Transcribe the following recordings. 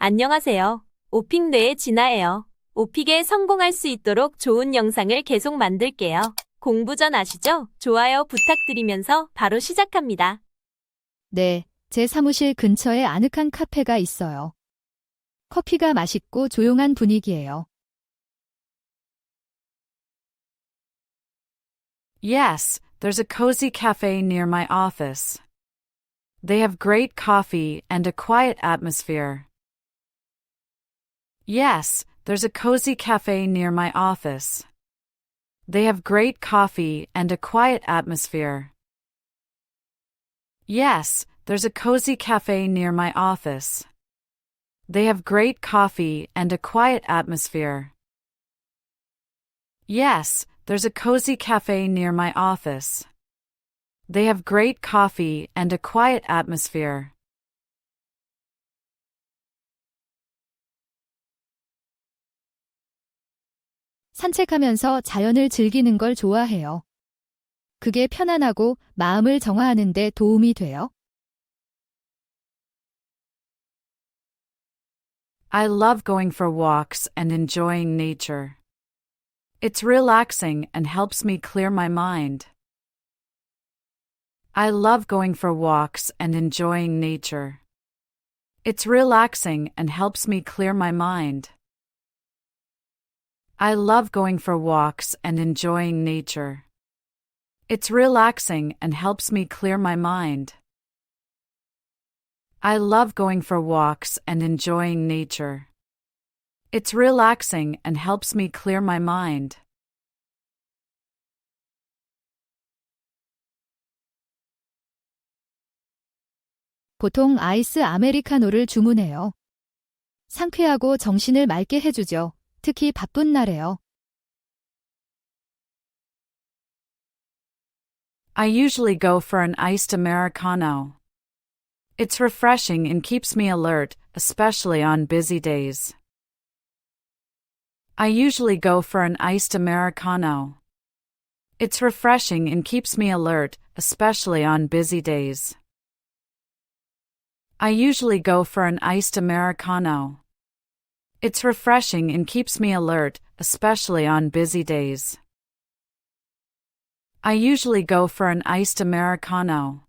안녕하세요. 오픽뇌의 진아예요. 오픽에 성공할 수 있도록 좋은 영상을 계속 만들게요. 공부 전 아시죠? 좋아요 부탁드리면서 바로 시작합니다. 네, 제 사무실 근처에 아늑한 카페가 있어요. 커피가 맛있고 조용한 분위기예요. Yes, there's a cozy cafe near my office. They have great coffee and a quiet atmosphere. Yes, there's a cozy cafe near my office. They have great coffee and a quiet atmosphere. Yes, there's a cozy cafe near my office. They have great coffee and a quiet atmosphere. Yes, there's a cozy cafe near my office. They have great coffee and a quiet atmosphere. 산책하면서 자연을 즐기는 걸 좋아해요. 그게 편안하고 마음을 정화하는 데 도움이 돼요. I love going for walks and enjoying nature. It's relaxing and helps me clear my mind. I love going for walks and enjoying nature. It's relaxing and helps me clear my mind. I love going for walks and enjoying nature. It's relaxing and helps me clear my mind. I love going for walks and enjoying nature. It's relaxing and helps me clear my mind. 보통 아이스 아메리카노를 주문해요. 상쾌하고 정신을 맑게 해주죠. 특히 바쁜 날에요. I usually go for an iced Americano. It's refreshing and keeps me alert, especially on busy days. I usually go for an iced Americano. It's refreshing and keeps me alert, especially on busy days. I usually go for an iced Americano. It's refreshing and keeps me alert, especially on busy days. I usually go for an iced Americano.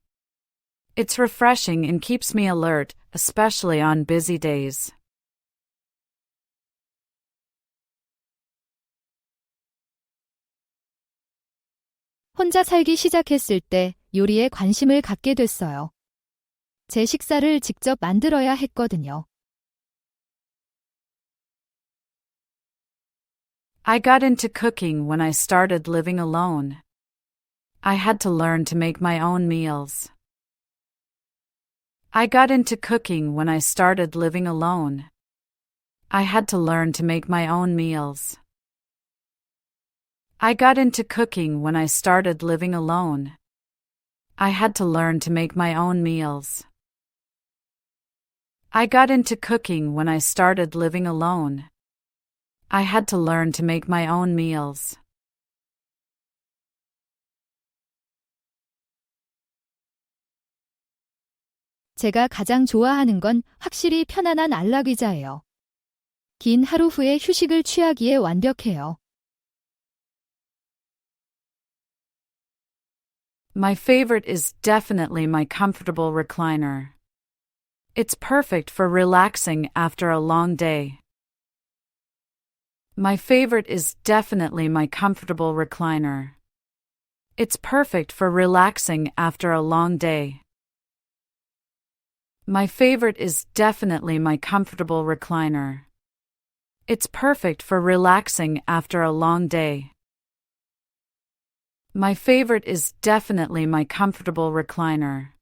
It's refreshing and keeps me alert, especially on busy days. 혼자 살기 시작했을 때 요리에 관심을 갖게 됐어요. 제 식사를 직접 만들어야 했거든요. I got into cooking when I started living alone. I had to learn to make my own meals. I got into cooking when I started living alone. I had to learn to make my own meals. I got into cooking when I started living alone. I had to learn to make my own meals. I got into cooking when I started living alone. I had to learn to make my own meals. 제가 가장 좋아하는 건 확실히 편안한 안락의자예요. 긴 하루 후에 휴식을 취하기에 완벽해요. My favorite is definitely my comfortable recliner. It's perfect for relaxing after a long day. My favorite is definitely my comfortable recliner. It's perfect for relaxing after a long day. My favorite is definitely my comfortable recliner. It's perfect for relaxing after a long day. My favorite is definitely my comfortable recliner.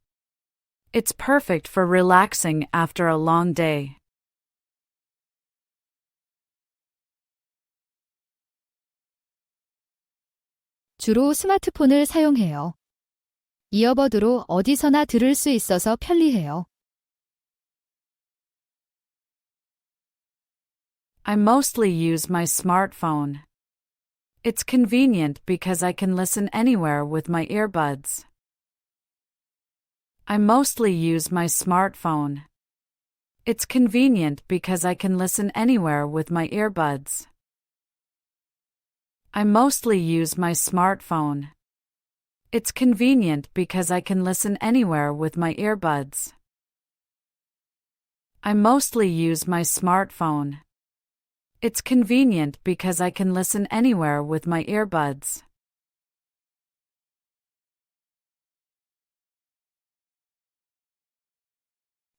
It's perfect for relaxing after a long day. 주로 스마트폰을 사용해요. 이어버드로 어디서나 들을 수 있어서 편리해요. I mostly use my smartphone. It's convenient because I can listen anywhere with my earbuds. I mostly use my smartphone. It's convenient because I can listen anywhere with my earbuds. I mostly use my smartphone. It's convenient because I can listen anywhere with my earbuds. I mostly use my smartphone. It's convenient because I can listen anywhere with my earbuds.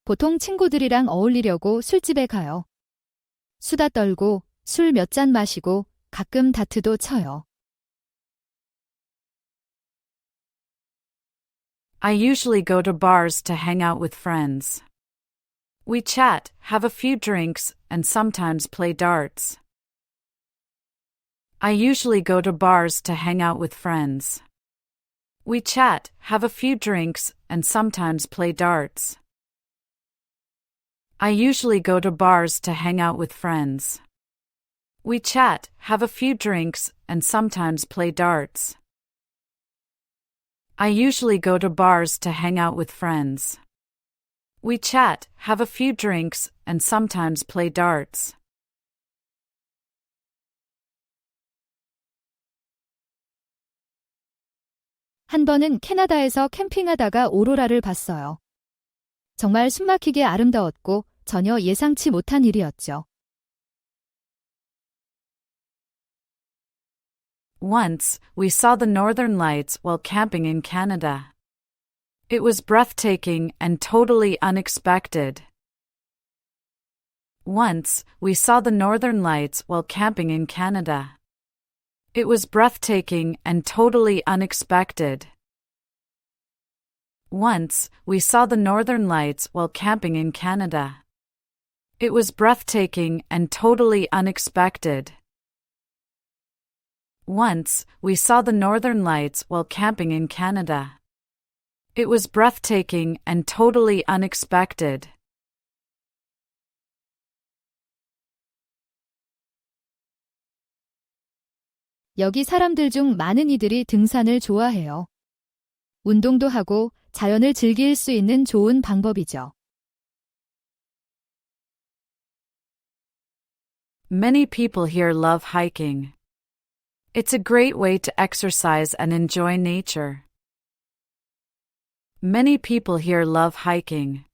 보통 친구들이랑 어울리려고 술집에 가요. 수다 떨고 술 몇 잔 마시고 가끔 다트도 쳐요. I usually go to bars to hang out with friends. We chat, have a few drinks, and sometimes play darts. I usually go to bars to hang out with friends. We chat, have a few drinks, and sometimes play darts. I usually go to bars to hang out with friends. We chat, have a few drinks, and sometimes play darts. I usually go to bars to hang out with friends. We chat, have a few drinks, and sometimes play darts. 한 번은 캐나다에서 캠핑하다가 오로라를 봤어요. 정말 숨막히게 아름다웠고 전혀 예상치 못한 일이었죠. Once, we saw the northern lights while camping in Canada. It was breathtaking and totally unexpected. Once, we saw the northern lights while camping in Canada. It was breathtaking and totally unexpected. Once, we saw the northern lights while camping in Canada. It was breathtaking and totally unexpected. Once, we saw the northern lights while camping in Canada. It was breathtaking and totally unexpected. 여기 사람들 중 많은 이들이 등산을 좋아해요. 운동도 하고 자연을 즐길 수 있는 좋은 방법이죠. Many people here love hiking. It's a great way to exercise and enjoy nature. Many people here love hiking.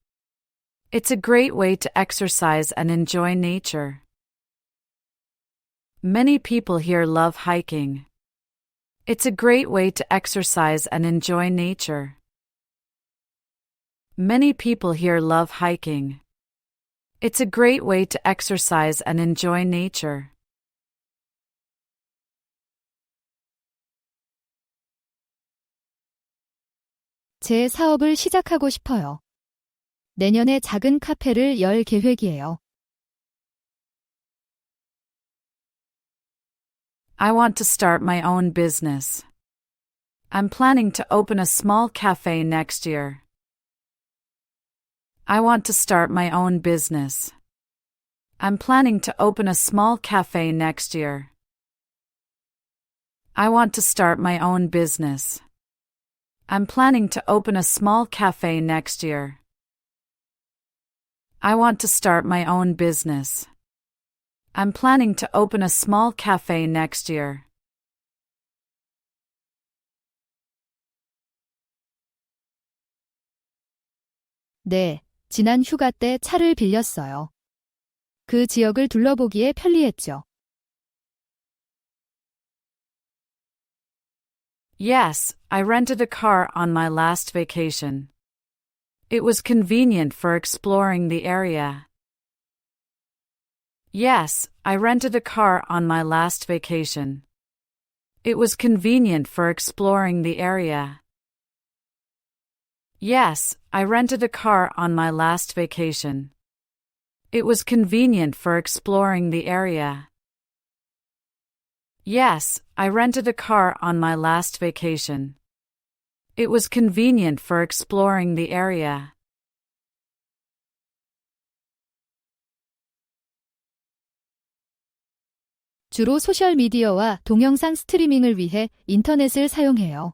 It's a great way to exercise and enjoy nature. Many people here love hiking. It's a great way to exercise and enjoy nature. Many people here love hiking. It's a great way to exercise and enjoy nature. 제 사업을 시작하고 싶어요. 내년에 작은 카페를 열 계획이에요. I want to start my own business. I'm planning to open a small cafe next year. I want to start my own business. I'm planning to open a small cafe next year. I want to start my own business. I'm planning to open a small cafe next year. I want to start my own business. I'm planning to open a small cafe next year. 네, 지난 휴가 때 차를 빌렸어요. 그 지역을 둘러보기에 편리했죠. Yes, I rented a car on my last vacation. It was convenient for exploring the area. Yes, I rented a car on my last vacation. It was convenient for exploring the area. Yes, I rented a car on my last vacation. It was convenient for exploring the area. Yes, I rented a car on my last vacation. It was convenient for exploring the area. 주로 소셜미디어와 동영상 스트리밍을 위해 인터넷을 사용해요.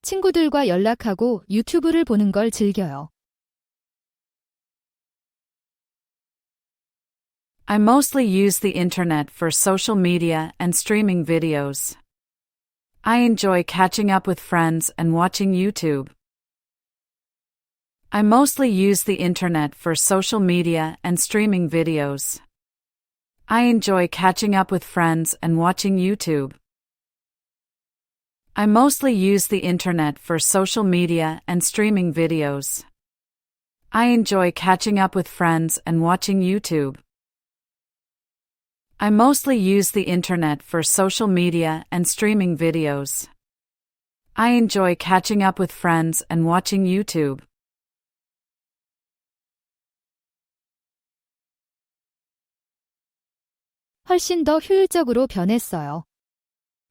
친구들과 연락하고 유튜브를 보는 걸 즐겨요. I mostly use the internet for social media and streaming videos. I enjoy catching up with friends and watching YouTube. I mostly use the internet for social media and streaming videos. I enjoy catching up with friends and watching YouTube. I mostly use the internet for social media and streaming videos. I enjoy catching up with friends and watching YouTube. I mostly use the internet for social media and streaming videos. I enjoy catching up with friends and watching YouTube. 훨씬 더 효율적으로 변했어요.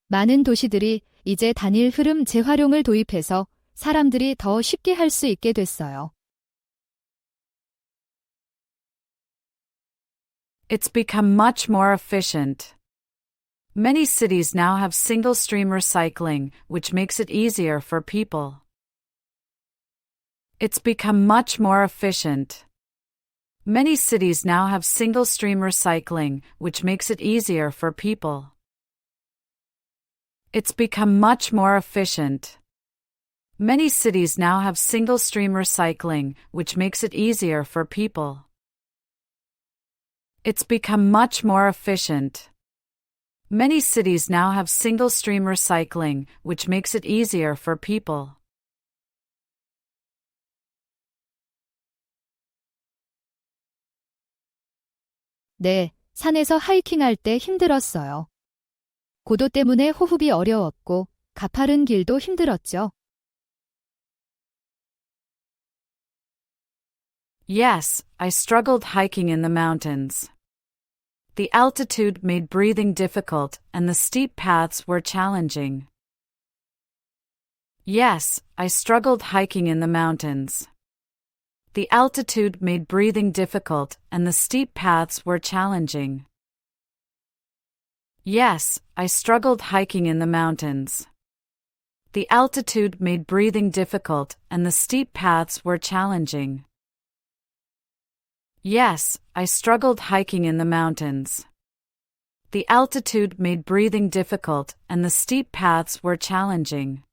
많은 도시들이 이제 단일 흐름 재활용을 도입해서 사람들이 더 쉽게 할 수 있게 됐어요. It's become much more efficient. Many cities now have single-stream recycling, which makes it easier for people. It's become much more efficient. Many cities now have single-stream recycling, which makes it easier for people. It's become much more efficient. Many cities now have single-stream recycling, which makes it easier for people. It's become much more efficient. Many cities now have single-stream recycling, which makes it easier for people. 네, 산에서 하이킹할 때 힘들었어요. 고도 때문에 호흡이 어려웠고 가파른 길도 힘들었죠. Yes, I struggled hiking in the mountains. The altitude made breathing difficult and the steep paths were challenging. Yes, I struggled hiking in the mountains. The altitude made breathing difficult and the steep paths were challenging. Yes, I struggled hiking in the mountains. The altitude made breathing difficult and the steep paths were challenging. Yes, I struggled hiking in the mountains. The altitude made breathing difficult and the steep paths were challenging.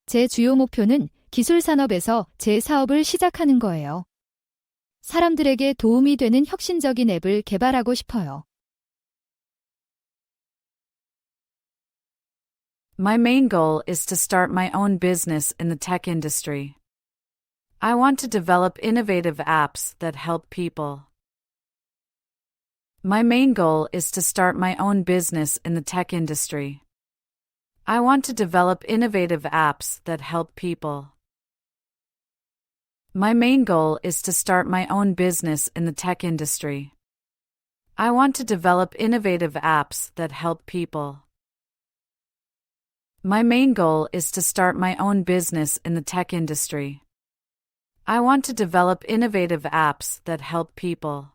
제 주요 목표는 기술 산업에서 제 사업을 시작하는 거예요. 사람들에게 도움이 되는 혁신적인 앱을 개발하고 싶어요. My main goal is to start my own business in the tech industry. I want to develop innovative apps that help people. My main goal is to start my own business in the tech industry. I want to develop innovative apps that help people. My main goal is to start my own business in the tech industry. I want to develop innovative apps that help people. My main goal is to start my own business in the tech industry. I want to develop innovative apps that help people.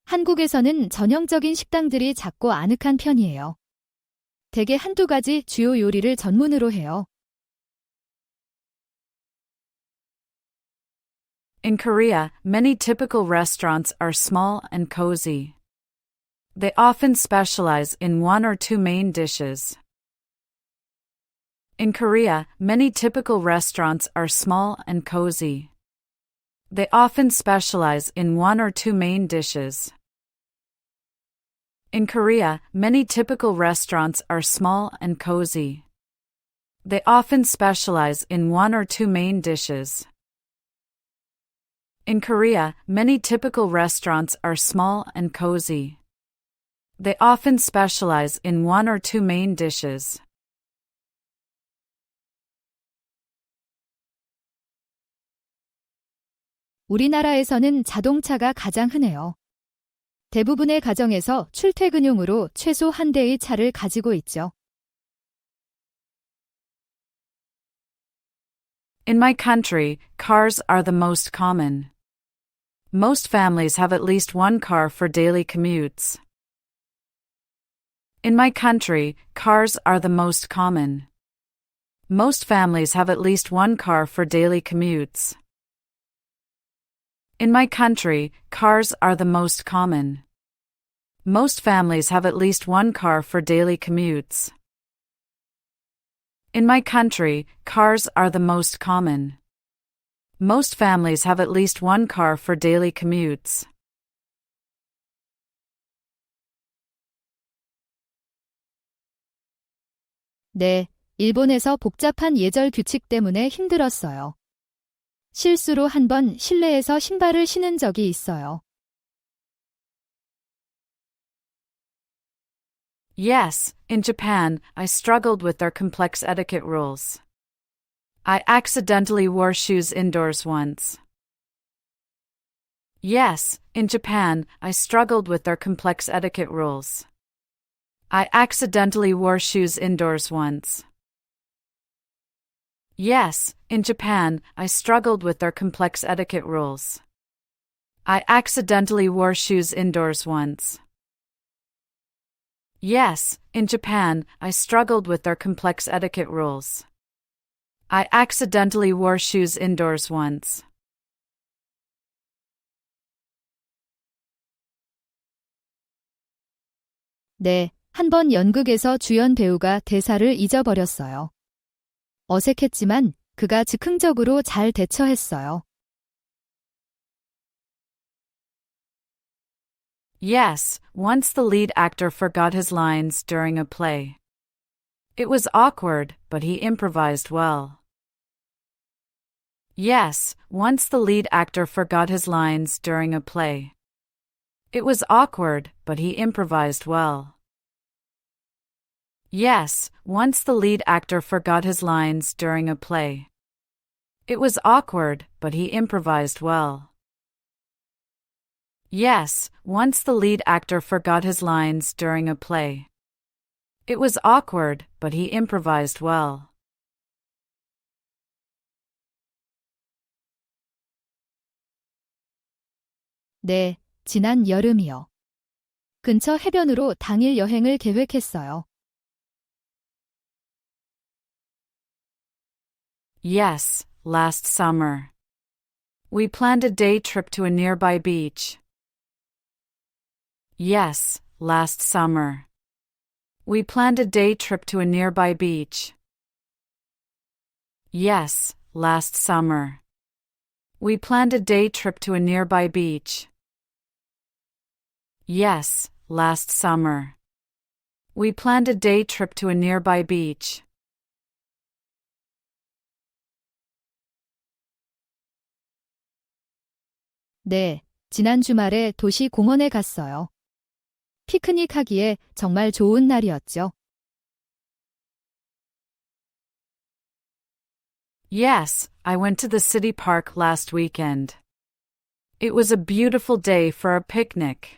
한국에서는 전형적인 식당들이 작고 아늑한 편이에요. 대개 한두 가지 주요 요리를 전문으로 해요. In Korea, many typical restaurants are small and cozy. They often specialize in one or two main dishes. In Korea, many typical restaurants are small and cozy. They often specialize in one or two main dishes. In Korea, many typical restaurants are small and cozy. They often specialize in one or two main dishes. In Korea, many typical restaurants are small and cozy. They often specialize in one or two main dishes. 우리나라에서는 자동차가 가장 흔해요. 대부분의 가정에서 출퇴근용으로 최소 한 대의 차를 가지고 있죠. In my country, cars are the most common. Most families have at least one car for daily commutes. In my country, cars are the most common. Most families have at least one car for daily commutes. In my country, cars are the most common. Most families have at least one car for daily commutes. In my country, cars are the most common. Most families have at least one car for daily commutes. 네, 일본에서 복잡한 예절 규칙 때문에 힘들었어요. 실수로 한 번 실내에서 신발을 신은 적이 있어요. Yes, in Japan, I struggled with their complex etiquette rules. I accidentally wore shoes indoors once. Yes, in Japan, I struggled with their complex etiquette rules. I accidentally wore shoes indoors once. Yes, in Japan, I struggled with their complex etiquette rules. I accidentally wore shoes indoors once. Yes, in Japan, I struggled with their complex etiquette rules. I accidentally wore shoes indoors once. 네, 한 번 연극에서 주연 배우가 대사를 잊어버렸어요. 어색했지만 그가 즉흥적으로 잘 대처했어요. Yes, once the lead actor forgot his lines during a play. It was awkward, but he improvised well. Yes, once the lead actor forgot his lines during a play. It was awkward, but he improvised well. Yes, once the lead actor forgot his lines during a play. It was awkward, but he improvised well. Yes, once the lead actor forgot his lines during a play. It was awkward, but he improvised well. 네, 지난 여름이요. 근처 해변으로 당일 여행을 계획했어요. Yes, last summer. We planned a day trip to a nearby beach. Yes, last summer. We planned a day trip to a nearby beach. Yes, last summer. We planned a day trip to a nearby beach. Yes, last summer. We planned a day trip to a nearby beach. 네, 지난 주말에 도시 공원에 갔어요. 피크닉 하기에 정말 좋은 날이었죠. Yes, I went to the city park last weekend. It was a beautiful day for a picnic.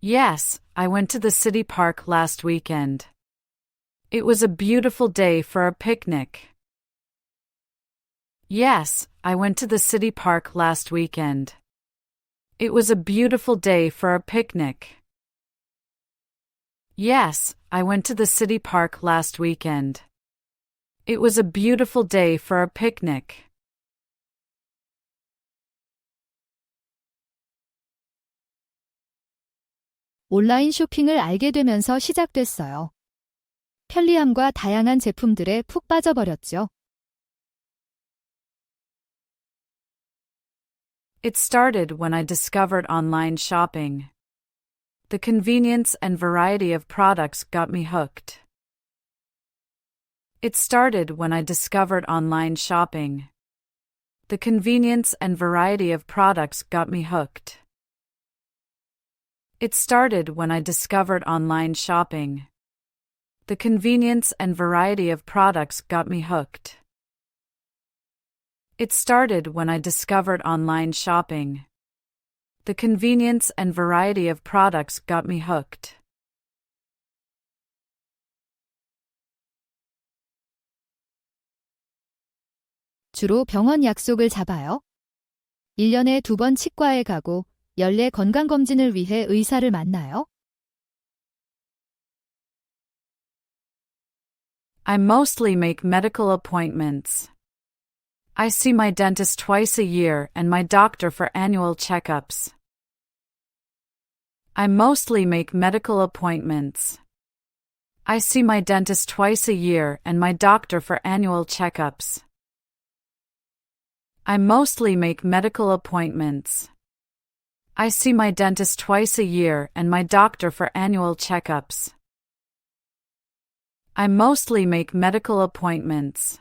Yes, I went to the city park last weekend. It was a beautiful day for a picnic. Yes, I went to the city park last weekend. It was a beautiful day for a picnic. Yes, I went to the city park last weekend. It was a beautiful day for a picnic. 온라인 쇼핑을 알게 되면서 시작됐어요. 편리함과 다양한 제품들에 푹 빠져버렸죠. It started when I discovered online shopping. The convenience and variety of products got me hooked. It started when I discovered online shopping. The convenience and variety of products got me hooked. It started when I discovered online shopping. The convenience and variety of products got me hooked. It started when I discovered online shopping. The convenience and variety of products got me hooked. 주로 병원 약속을 잡아요. 1년에 2번 치과에 가고 연례 건강검진을 위해 의사를 만나요. I mostly make medical appointments. I see my dentist twice a year and my doctor for annual checkups. I mostly make medical appointments. I see my dentist twice a year and my doctor for annual checkups. I mostly make medical appointments. I see my dentist twice a year and my doctor for annual checkups. I mostly make medical appointments.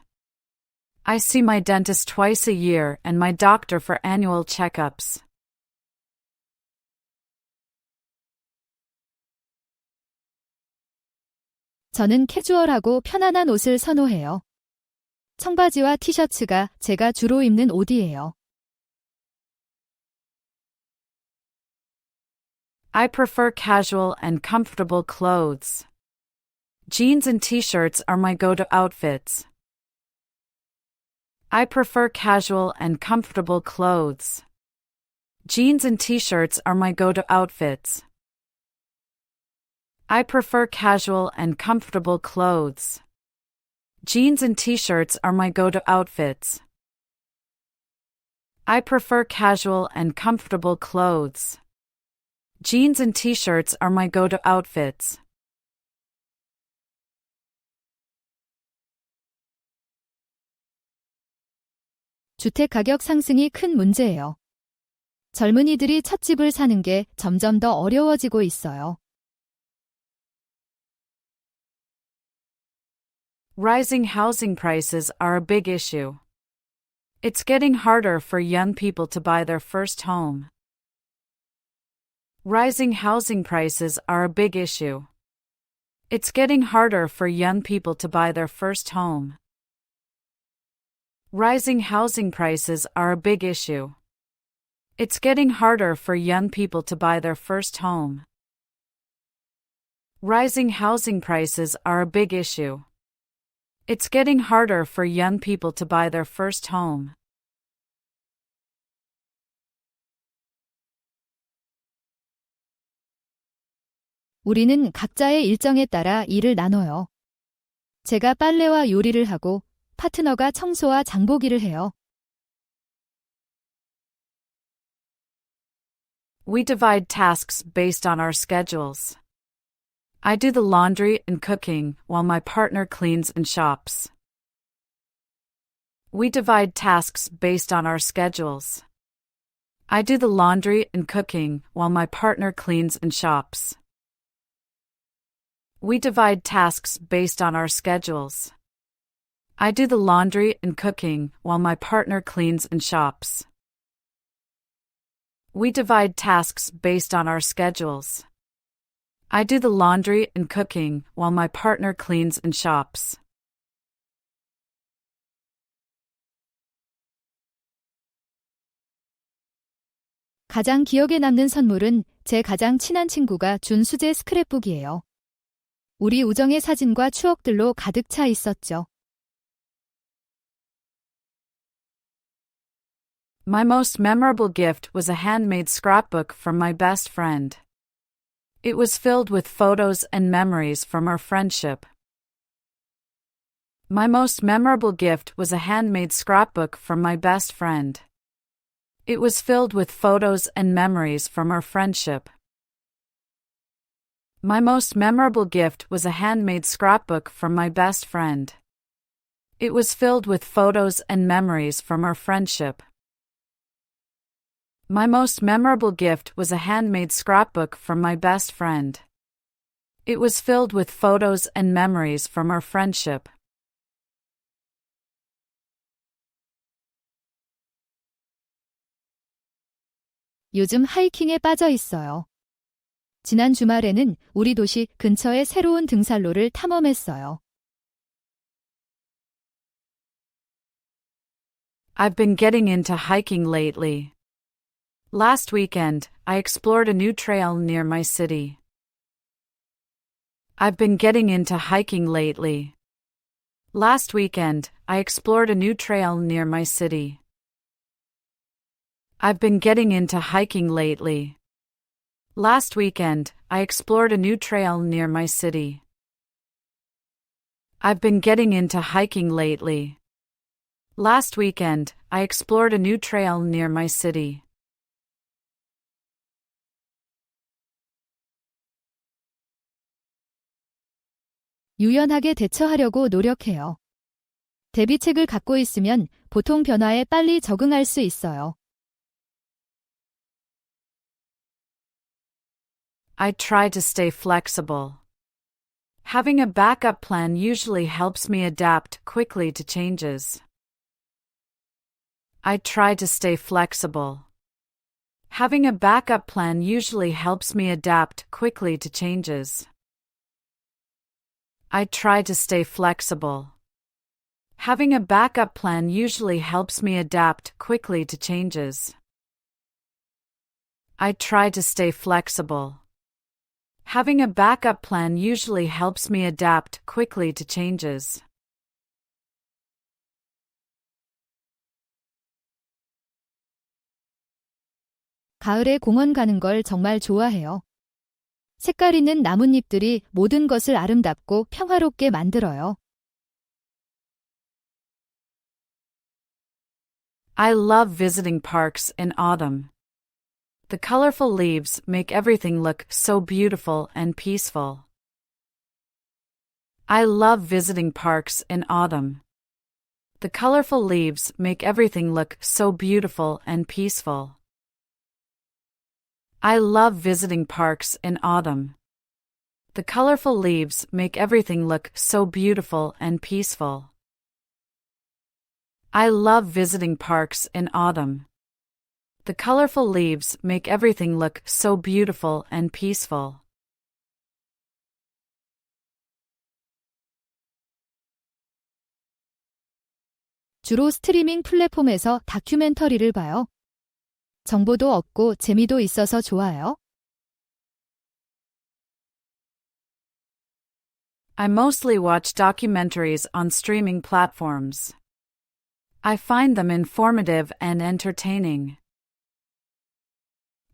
I see my dentist twice a year and my doctor for annual checkups. 저는 캐주얼하고 편안한 옷을 선호해요. 청바지와 티셔츠가 제가 주로 입는 옷이에요. I prefer casual and comfortable clothes. Jeans and t-shirts are my go-to outfits. I prefer casual and comfortable clothes. Jeans and t-shirts are my go-to outfits. I prefer casual and comfortable clothes. Jeans and t-shirts are my go-to outfits. I prefer casual and comfortable clothes. Jeans and t-shirts are my go-to outfits. 주택 가격 상승이 큰 문제예요. 젊은이들이 첫 집을 사는 게 점점 더 어려워지고 있어요. Rising housing prices are a big issue. It's getting harder for young people to buy their first home. Rising housing prices are a big issue. It's getting harder for young people to buy their first home. Rising housing prices are a big issue. It's getting harder for young people to buy their first home. Rising housing prices are a big issue. It's getting harder for young people to buy their first home. 우리는 각자의 일정에 따라 일을 나눠요. 제가 빨래와 요리를 하고 파트너가 청소와 장보기를 해요. We divide tasks based on our schedules. I do the laundry and cooking while my partner cleans and shops. We divide tasks based on our schedules. I do the laundry and cooking while my partner cleans and shops. We divide tasks based on our schedules. I do the laundry and cooking while my partner cleans and shops. We divide tasks based on our schedules. I do the laundry and cooking while my partner cleans and shops. 가장 기억에 남는 선물은 제 가장 친한 친구가 준 수제 스크랩북이에요. 우리 우정의 사진과 추억들로 가득 차 있었죠. My most memorable gift was a handmade scrapbook from my best friend. It was filled with photos and memories from our friendship. My most memorable gift was a handmade scrapbook from my best friend. It was filled with photos and memories from our friendship. My most memorable gift was a handmade scrapbook from my best friend. It was filled with photos and memories from our friendship. My most memorable gift was a handmade scrapbook from my best friend. It was filled with photos and memories from our friendship. 요즘 하이킹에 빠져 있어요. 지난 주말에는 우리 도시 근처의 새로운 등산로를 탐험했어요. I've been getting into hiking lately. Last weekend, I explored a new trail near my city. I've been getting into hiking lately. Last weekend, I explored a new trail near my city. I've been getting into hiking lately. Last weekend, I explored a new trail near my city. I've been getting into hiking lately. Last weekend, I explored a new trail near my city. 유연하게 대처하려고 노력해요. 대비책을 갖고 있으면 보통 변화에 빨리 적응할 수 있어요. I try to stay flexible. Having a backup plan usually helps me adapt quickly to changes. I try to stay flexible. Having a backup plan usually helps me adapt quickly to changes. I try to stay flexible. Having a backup plan usually helps me adapt quickly to changes. I try to stay flexible. Having a backup plan usually helps me adapt quickly to changes. 가을에 공원 가는 걸 정말 좋아해요. 색깔 있는 나뭇잎들이 모든 것을 아름답고 평화롭게 만들어요. I love visiting parks in autumn. The colorful leaves make everything look so beautiful and peaceful. I love visiting parks in autumn. The colorful leaves make everything look so beautiful and peaceful. I love visiting parks in autumn. The colorful leaves make everything look so beautiful and peaceful. I love visiting parks in autumn. The colorful leaves make everything look so beautiful and peaceful. 주로 스트리밍 플랫폼에서 다큐멘터리를 봐요. 정보도 얻고 재미도 있어서 좋아요. I mostly watch documentaries on streaming platforms. I find them informative and entertaining.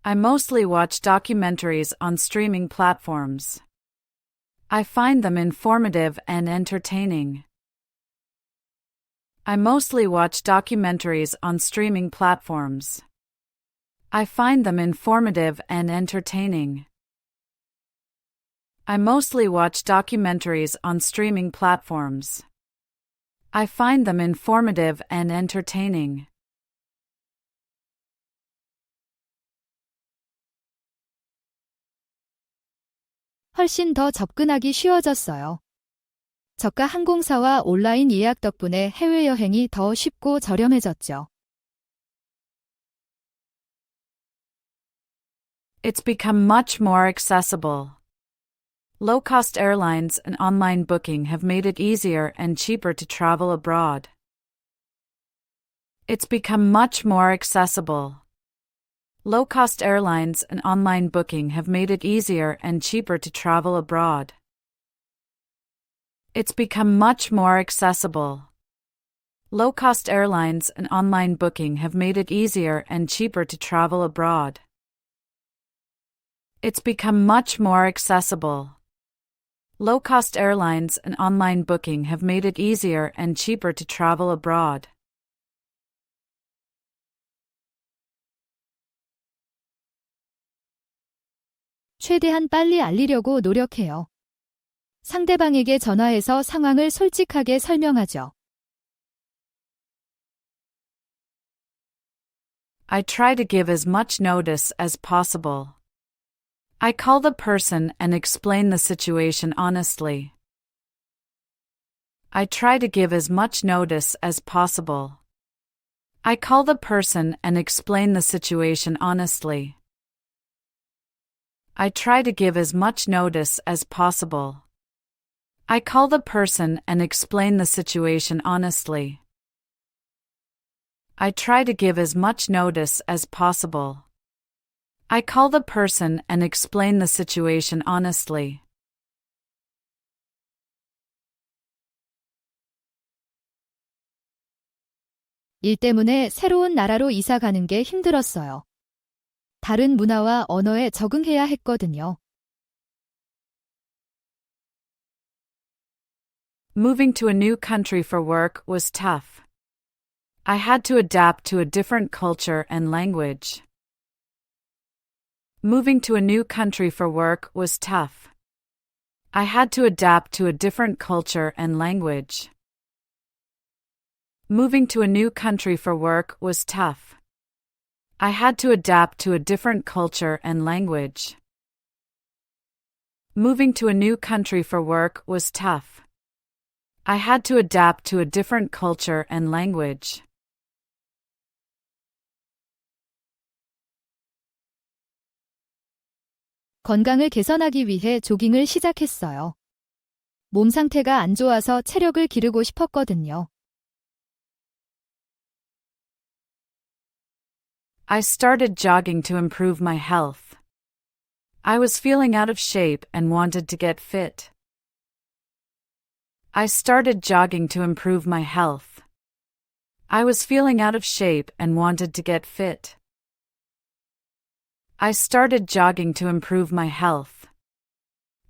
I mostly watch documentaries on streaming platforms. I find them informative and entertaining. I mostly watch documentaries on streaming platforms. I find them informative and entertaining. I mostly watch documentaries on streaming platforms. I find them informative and entertaining. 훨씬 더 접근하기 쉬워졌어요. 저가 항공사와 온라인 예약 덕분에 해외여행이 더 쉽고 저렴해졌죠. It's become much more accessible. Low-cost airlines and online booking have made it easier and cheaper to travel abroad. It's become much more accessible. Low-cost airlines and online booking have made it easier and cheaper to travel abroad. It's become much more accessible. Low-cost airlines and online booking have made it easier and cheaper to travel abroad. It's become much more accessible. Low-cost airlines and online booking have made it easier and cheaper to travel abroad. 최대한 빨리 알리려고 노력해요. 상대방에게 전화해서 상황을 솔직하게 설명하죠. I try to give as much notice as possible. I call the person and explain the situation honestly. I try to give as much notice as possible. I call the person and explain the situation honestly. I try to give as much notice as possible. I call the person and explain the situation honestly. I try to give as much notice as possible. I call the person and explain the situation honestly. 일 때문에 새로운 나라로 이사 가는 게 힘들었어요. 다른 문화와 언어에 적응해야 했거든요. Moving to a new country for work was tough. I had to adapt to a different culture and language. Moving to a new country for work was tough. I had to adapt to a different culture and language. Moving to a new country for work was tough. I had to adapt to a different culture and language. Moving to a new country for work was tough. I had to adapt to a different culture and language. 건강을 개선하기 위해 조깅을 시작했어요. 몸 상태가 안 좋아서 체력을 기르고 싶었거든요. I started jogging to improve my health. I was feeling out of shape and wanted to get fit. I started jogging to improve my health. I was feeling out of shape and wanted to get fit. I started jogging to improve my health.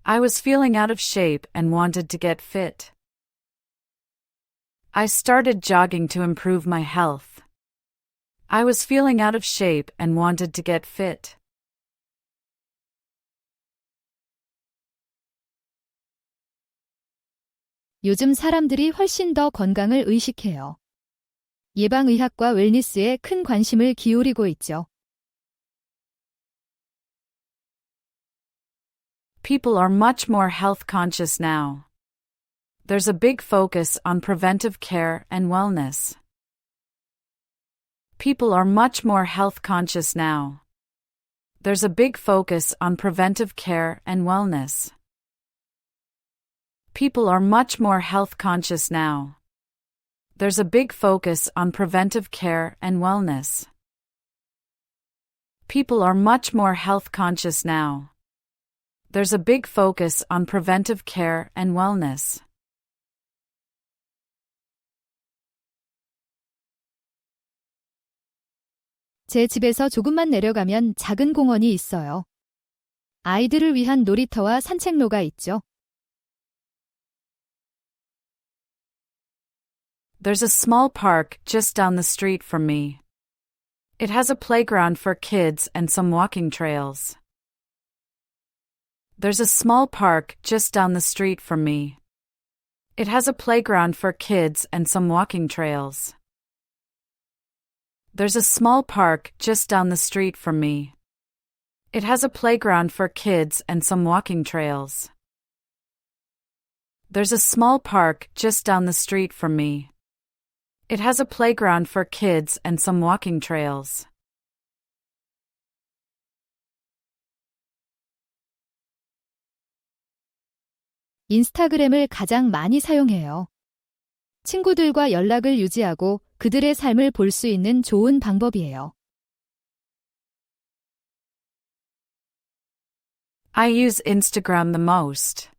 I was feeling out of shape and wanted to get fit. I started jogging to improve my health. I was feeling out of shape and wanted to get fit. 요즘 사람들이 훨씬 더 건강을 의식해요. 예방의학과 웰니스에 큰 관심을 기울이고 있죠. People are much more health conscious now. There's a big focus on preventive care and wellness. People are much more health conscious now. There's a big focus on preventive care and wellness. People are much more health conscious now. There's a big focus on preventive care and wellness. People are much more health conscious now. There's a big focus on preventive care and wellness. 제 집에서 조금만 내려가면 작은 공원이 있어요. 아이들을 위한 놀이터와 산책로가 있죠. There's a small park just down the street from me. It has a playground for kids and some walking trails. There's a small park just down the street from me. It has a playground for kids and some walking trails. There's a small park just down the street from me. It has a playground for kids and some walking trails. There's a small park just down the street from me. It has a playground for kids and some walking trails. 인스타그램을 가장 많이 사용해요. 친구들과 연락을 유지하고 그들의 삶을 볼 수 있는 좋은 방법이에요. I use Instagram the most.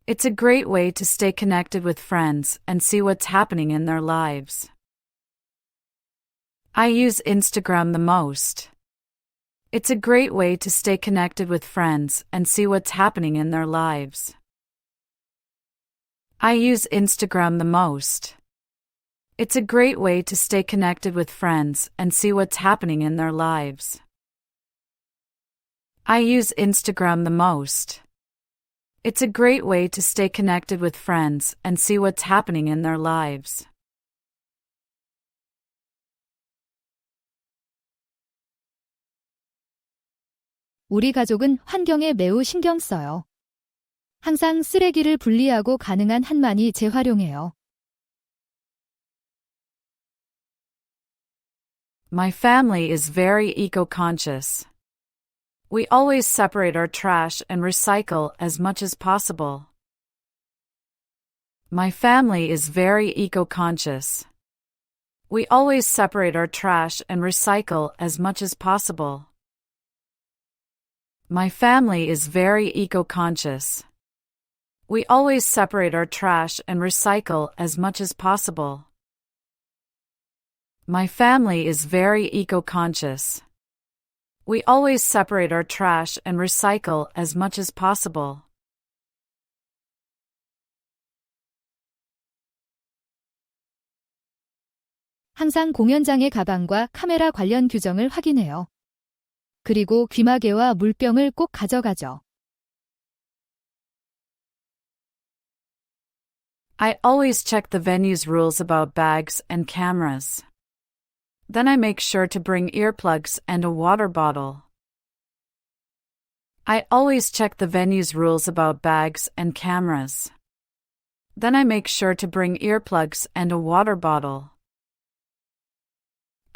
It's a great way to stay connected with friends and see what's happening in their lives. I use Instagram the most. It's a great way to stay connected with friends and see what's happening in their lives. I use Instagram the most. It's a great way to stay connected with friends and see what's happening in their lives. I use Instagram the most. It's a great way to stay connected with friends and see what's happening in their lives. 우리 가족은 환경에 매우 신경 써요. 항상 쓰레기를 분리하고 가능한 한만이 재활용해요. My family is very eco-conscious. We always separate our trash and recycle as much as possible. My family is very eco-conscious. We always separate our trash and recycle as much as possible. My family is very eco-conscious. We always separate our trash and recycle as much as possible. My family is very eco-conscious. We always separate our trash and recycle as much as possible. 항상 공연장의 가방과 카메라 관련 규정을 확인해요. 그리고 귀마개와 물병을 꼭 가져가죠. I always check the venue's rules about bags and cameras. Then I make sure to bring earplugs and a water bottle. I always check the venue's rules about bags and cameras. Then I make sure to bring earplugs and a water bottle.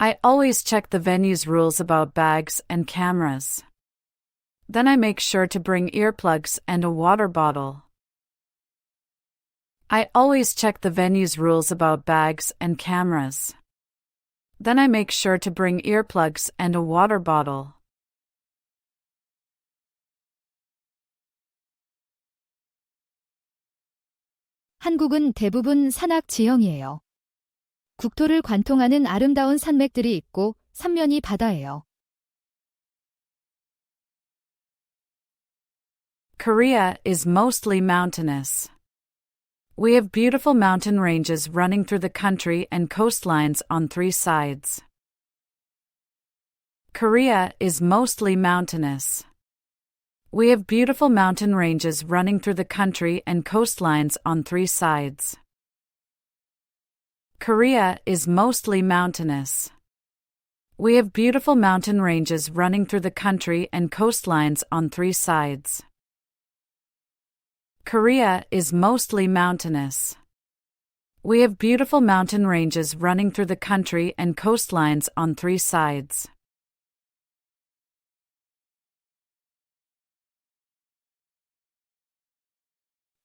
I always check the venue's rules about bags and cameras. Then I make sure to bring earplugs and a water bottle. I always check the venue's rules about bags and cameras. Then I make sure to bring earplugs and a water bottle. 한국은 대부분 산악 지형이에요. 국토를 관통하는 아름다운 산맥들이 있고 삼면이 바다예요. Korea is mostly mountainous. We have beautiful mountain ranges running through the country and coastlines on three sides. Korea is mostly mountainous. We have beautiful mountain ranges running through the country and coastlines on three sides. Korea is mostly mountainous. We have beautiful mountain ranges running through the country and coastlines on three sides. Korea is mostly mountainous. We have beautiful mountain ranges running through the country and coastlines on three sides.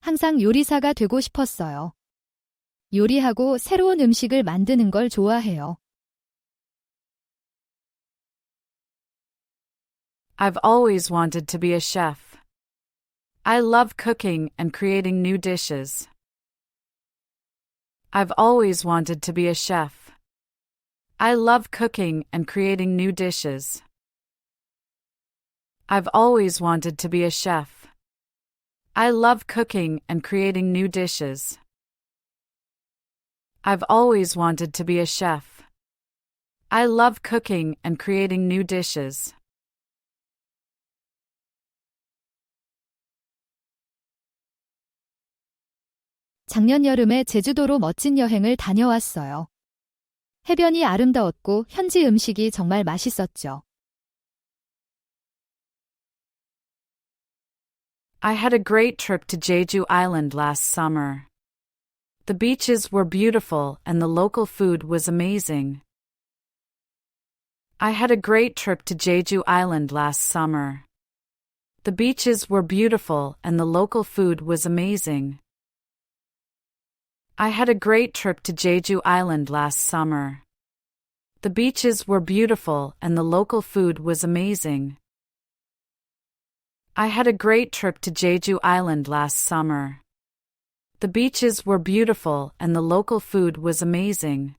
항상 요리사가 되고 싶었어요. 요리하고 새로운 음식을 만드는 걸 좋아해요. I've always wanted to be a chef. I love cooking and creating new dishes. I've always wanted to be a chef. I love cooking and creating new dishes. I've always wanted to be a chef. I love cooking and creating new dishes. I've always wanted to be a chef. I love cooking and creating new dishes. 작년 여름에 제주도로 멋진 여행을 다녀왔어요. 해변이 아름다웠고 현지 음식이 정말 맛있었죠. I had a great trip to Jeju Island last summer. The beaches were beautiful and the local food was amazing. I had a great trip to Jeju Island last summer. The beaches were beautiful and the local food was amazing. I had a great trip to Jeju Island last summer. The beaches were beautiful and the local food was amazing. I had a great trip to Jeju Island last summer. The beaches were beautiful and the local food was amazing.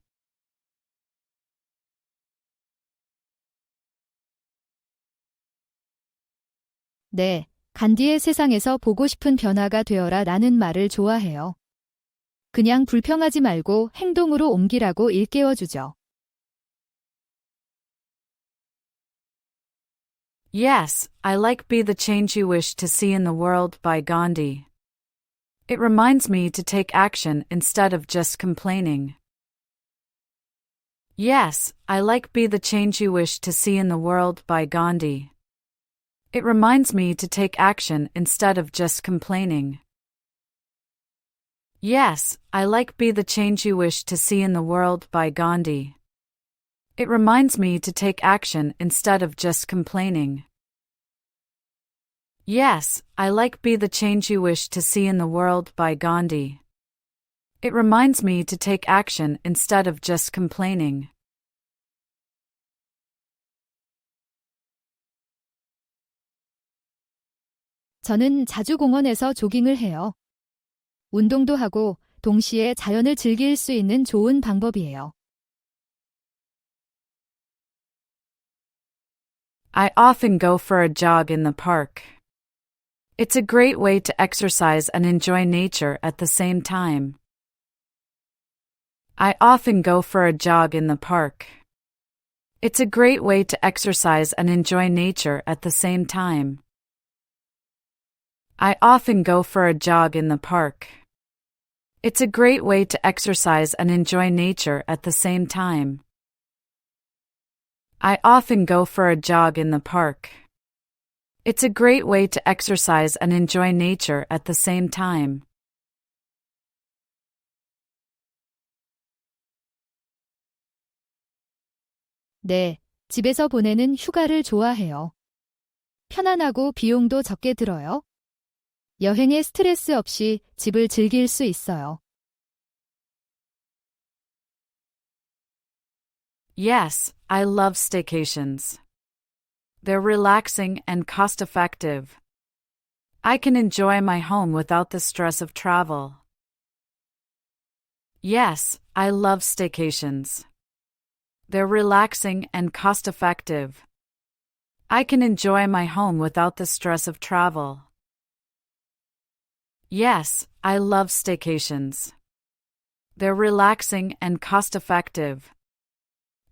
네, 간디의 세상에서 보고 싶은 변화가 되어라 라는 말을 좋아해요. 그냥 불평하지 말고 행동으로 옮기라고 일깨워주죠. Yes, I like Be the Change You Wish to See in the World by Gandhi. It reminds me to take action instead of just complaining. Yes, I like Be the Change You Wish to See in the World by Gandhi. It reminds me to take action instead of just complaining. Yes, I like Be the Change You Wish to See in the World by Gandhi. It reminds me to take action instead of just complaining. Yes, I like Be the Change You Wish to See in the World by Gandhi. It reminds me to take action instead of just complaining. 저는 자주 공원에서 조깅을 해요. 운동도 하고 동시에 자연을 즐길 수 있는 좋은 방법이에요. I often go for a jog in the park. It's a great way to exercise and enjoy nature at the same time. I often go for a jog in the park. It's a great way to exercise and enjoy nature at the same time. I often go for a jog in the park. It's a great way to exercise and enjoy nature at the same time. I often go for a jog in the park. It's a great way to exercise and enjoy nature at the same time. 네, 집에서 보내는 휴가를 좋아해요. 편안하고 비용도 적게 들어요. 여행에 스트레스 없이 집을 즐길 수 있어요. Yes, I love staycations. They're relaxing and cost-effective. I can enjoy my home without the stress of travel. Yes, I love staycations. They're relaxing and cost-effective. I can enjoy my home without the stress of travel. Yes, I love staycations. They're relaxing and cost-effective.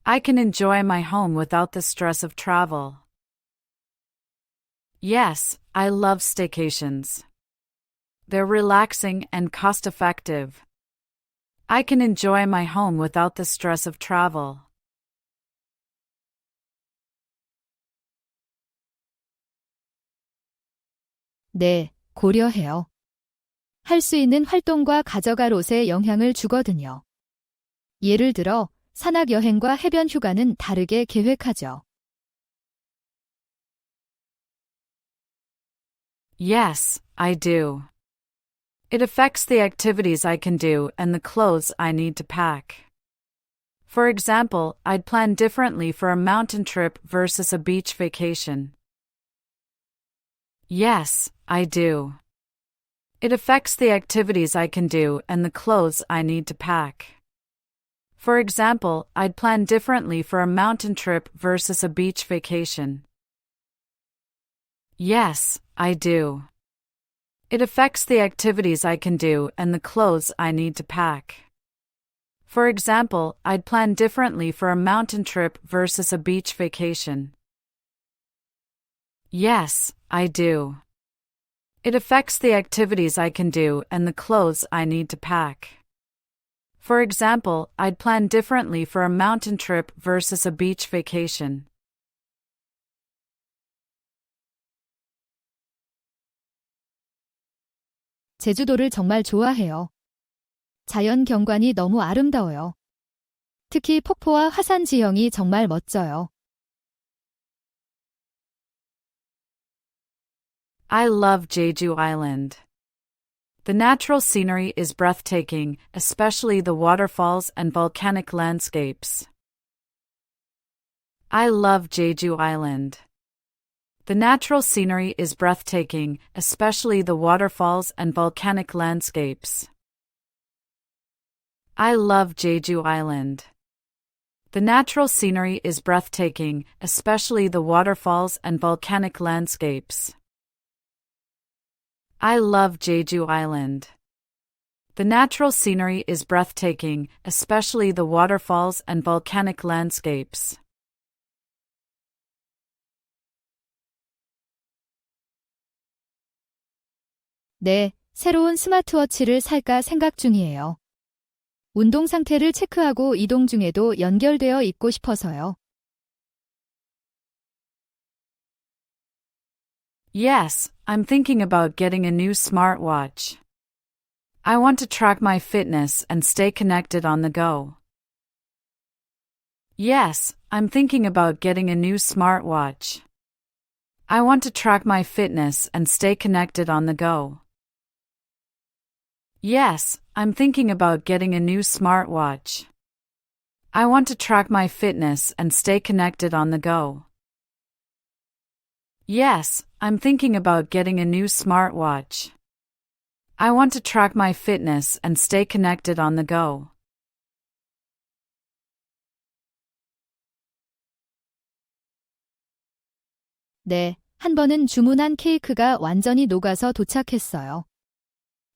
I can enjoy my home without the stress of travel. Yes, I love staycations. They're relaxing and cost-effective. I can enjoy my home without the stress of travel. 네, 고려해요. 할 수 있는 활동과 가져갈 옷에 영향을 주거든요. 예를 들어, 산악 여행과 해변 휴가는 다르게 계획하죠. Yes, I do. It affects the activities I can do and the clothes I need to pack. For example, I'd plan differently for a mountain trip versus a beach vacation. Yes, I do. It affects the activities I can do and the clothes I need to pack. For example, I'd plan differently for a mountain trip versus a beach vacation. Yes, I do. It affects the activities I can do and the clothes I need to pack. For example, I'd plan differently for a mountain trip versus a beach vacation. Yes, I do. It affects the activities I can do and the clothes I need to pack. For example, I'd plan differently for a mountain trip versus a beach vacation. 제주도를 정말 좋아해요. 자연 경관이 너무 아름다워요. 특히 폭포와 화산 지형이 정말 멋져요. I love Jeju Island. The natural scenery is breathtaking, especially the waterfalls and volcanic landscapes. I love Jeju Island. The natural scenery is breathtaking, especially the waterfalls and volcanic landscapes. I love Jeju Island. The natural scenery is breathtaking, especially the waterfalls and volcanic landscapes. I love Jeju Island. The natural scenery is breathtaking, especially the waterfalls and volcanic landscapes. 네, 새로운 스마트워치를 살까 생각 중이에요. 운동 상태를 체크하고 이동 중에도 연결되어 있고 싶어서요. Yes, I'm thinking about getting a new smartwatch. I want to track my fitness and stay connected on the go. Yes, I'm thinking about getting a new smartwatch. I want to track my fitness and stay connected on the go. Yes, I'm thinking about getting a new smartwatch. I want to track my fitness and stay connected on the go. Yes, I'm thinking about getting a new smartwatch. I want to track my fitness and stay connected on the go. 네, 한 번은 주문한 케이크가 완전히 녹아서 도착했어요.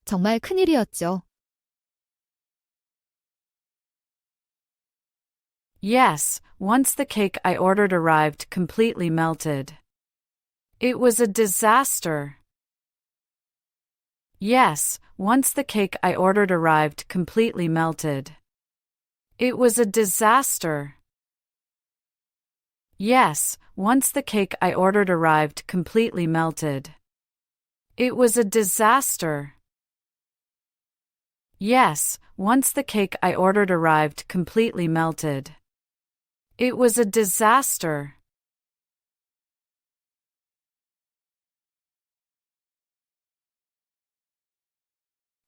정말 큰일이었죠. Yes, once the cake I ordered arrived completely melted. It was a disaster. Yes, once the cake I ordered arrived completely melted. It was a disaster. Yes, once the cake I ordered arrived completely melted. It was a disaster. Yes, once the cake I ordered arrived completely melted. It was a disaster.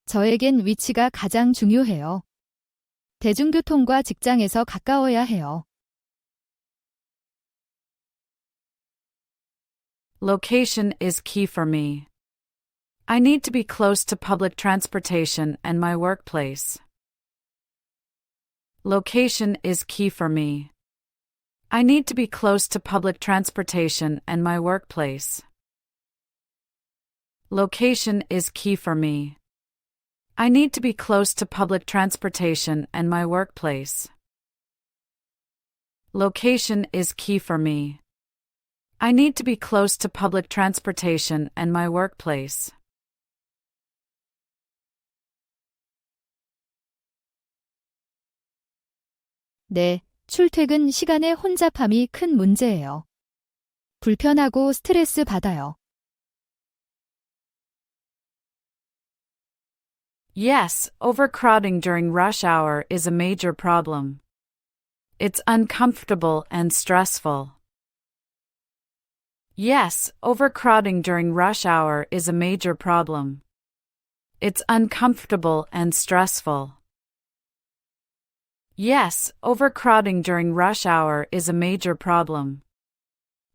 저에겐 위치가 가장 중요해요. 대중교통과 직장에서 가까워야 해요. Location is key for me. I need to be close to public transportation and my workplace. Location is key for me. I need to be close to public transportation and my workplace. Location is key for me. I need to be close to public transportation and my workplace. Location is key for me. I need to be close to public transportation and my workplace. 네, 출퇴근 시간의 혼잡함이 큰 문제예요. 불편하고 스트레스 받아요. Yes, overcrowding during rush hour is a major problem. It's uncomfortable and stressful. Yes, overcrowding during rush hour is a major problem. It's uncomfortable and stressful. Yes, overcrowding during rush hour is a major problem.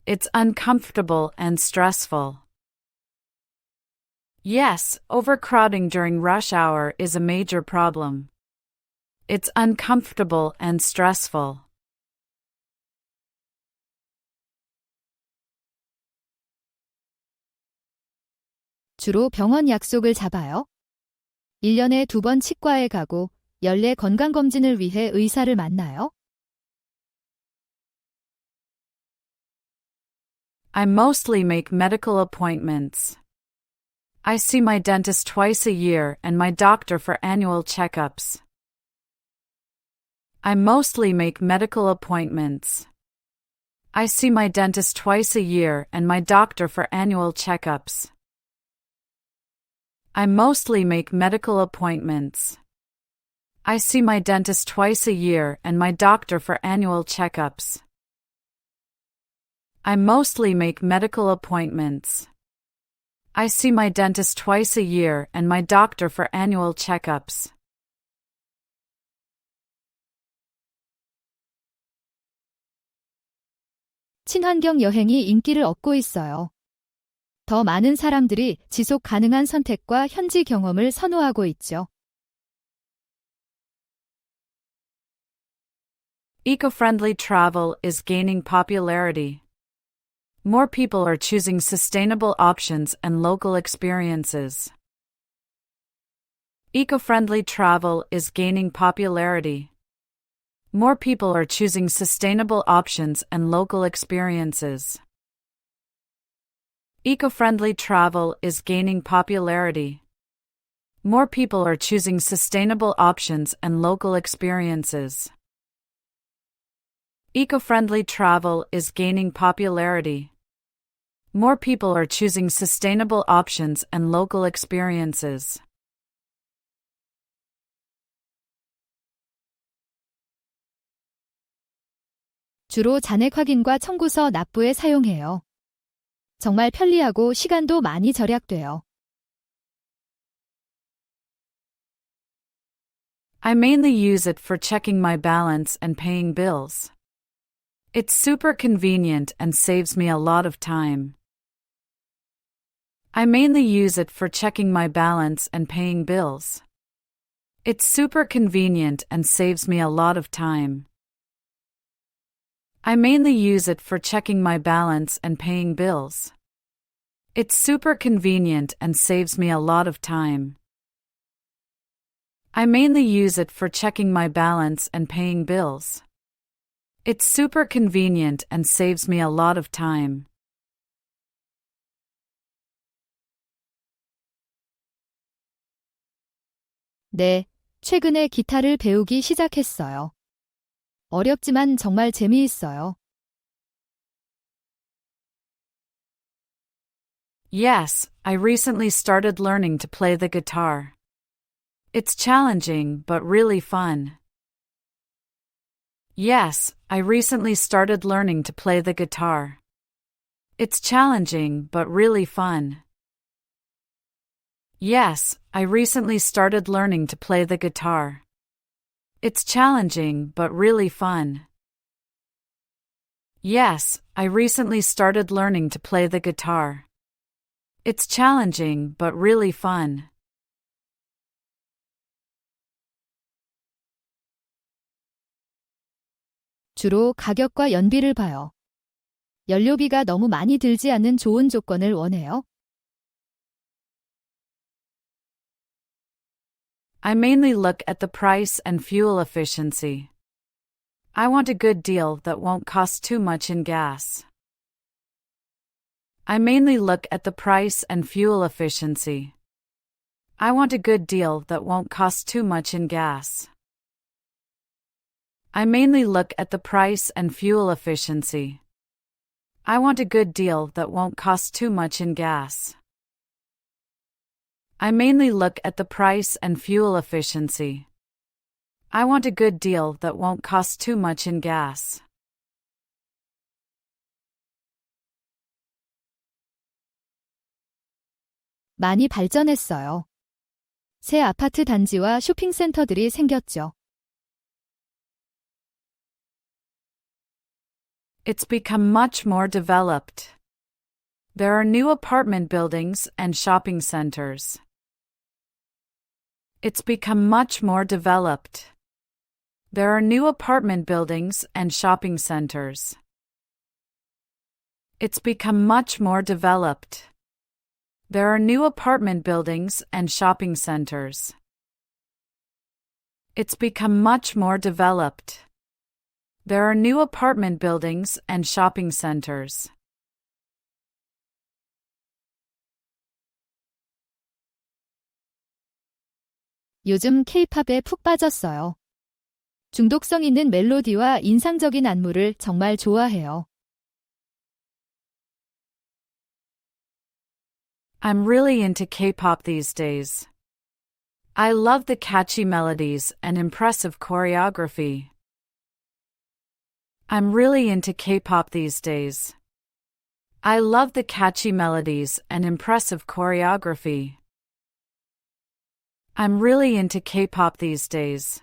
It's uncomfortable and stressful. Yes, overcrowding during rush hour is a major problem. It's uncomfortable and stressful. 주로 병원 약속을 잡아요. 1년에 2번 치과에 가고 연례 건강검진을 위해 의사를 만나요. I mostly make medical appointments. I see my dentist twice a year and my doctor for annual checkups. I mostly make medical appointments. I see my dentist twice a year and my doctor for annual checkups. I mostly make medical appointments. I see my dentist twice a year and my doctor for annual checkups. I mostly make medical appointments. I see my dentist twice a year and my doctor for annual checkups. 친환경 여행이 인기를 얻고 있어요. 더 많은 사람들이 지속 가능한 선택과 현지 경험을 선호하고 있죠. Eco-friendly travel is gaining popularity. More people are choosing sustainable options and local experiences. Eco-friendly travel is gaining popularity. More people are choosing sustainable options and local experiences. Eco-friendly travel is gaining popularity. More people are choosing sustainable options and local experiences. Eco-friendly travel is gaining popularity. More people are choosing sustainable options and local experiences. 주로 잔액 확인과 청구서 납부에 사용해요. 정말 편리하고 시간도 많이 절약돼요. I mainly use it for checking my balance and paying bills. It's super convenient and saves me a lot of time. I mainly use it for checking my balance and paying bills. It's super convenient and saves me a lot of time. I mainly use it for checking my balance and paying bills. It's super convenient and saves me a lot of time. I mainly use it for checking my balance and paying bills. It's super convenient and saves me a lot of time. 네, 최근에 기타를 배우기 시작했어요. 어렵지만 정말 재미있어요. Yes, I recently started learning to play the guitar. It's challenging but really fun. Yes, I recently started learning to play the guitar. It's challenging but really fun. Yes, I recently started learning to play the guitar. It's challenging but really fun. Yes, I recently started learning to play the guitar. It's challenging but really fun. 주로 가격과 연비를 봐요. 연료비가 너무 많이 들지 않는 좋은 조건을 원해요. I mainly look at the price and fuel efficiency. I want a good deal that won't cost too much in gas. I mainly look at the price and fuel efficiency. I want a good deal that won't cost too much in gas. I mainly look at the price and fuel efficiency. I want a good deal that won't cost too much in gas. I mainly look at the price and fuel efficiency. I want a good deal that won't cost too much in gas. 많이 발전했어요. 새 아파트 단지와 쇼핑센터들이 생겼죠. It's become much more developed. There are new apartment buildings and shopping centers. It's become much more developed. There are new apartment buildings and shopping centers. It's become much more developed. There are new apartment buildings and shopping centers. It's become much more developed. There are new apartment buildings and shopping centers. 요즘 K-팝에 푹 빠졌어요. 중독성 있는 멜로디와 인상적인 안무를 정말 좋아해요. I'm really into K-pop these days. I love the catchy melodies and impressive choreography. I'm really into K-pop these days. I love the catchy melodies and impressive choreography. I'm really into K-pop these days.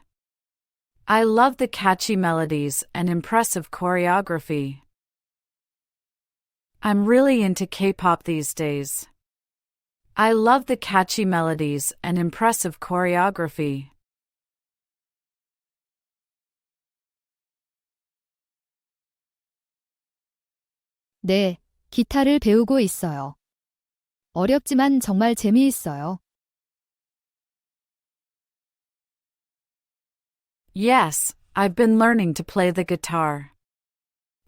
I love the catchy melodies and impressive choreography. I'm really into K-pop these days. I love the catchy melodies and impressive choreography. 네, 기타를 배우고 있어요. 어렵지만 정말 재미있어요. Yes, I've been learning to play the guitar.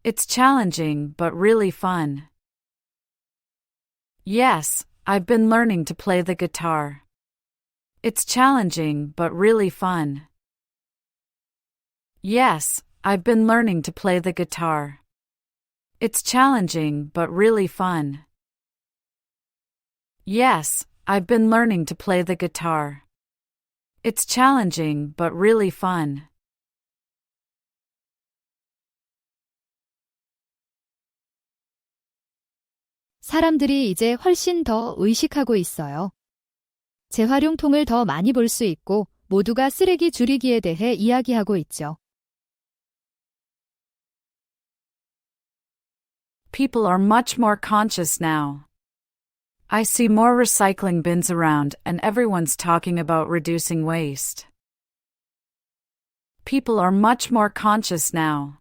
It's challenging but really fun. Yes, I've been learning to play the guitar. It's challenging but really fun. Yes, I've been learning to play the guitar. It's challenging but really fun. Yes, I've been learning to play the guitar. It's challenging but really fun. 사람들이 이제 훨씬 더 의식하고 있어요. 재활용통을 더 많이 볼 수 있고 모두가 쓰레기 줄이기에 대해 이야기하고 있죠. People are much more conscious now. I see more recycling bins around and everyone's talking about reducing waste. People are much more conscious now.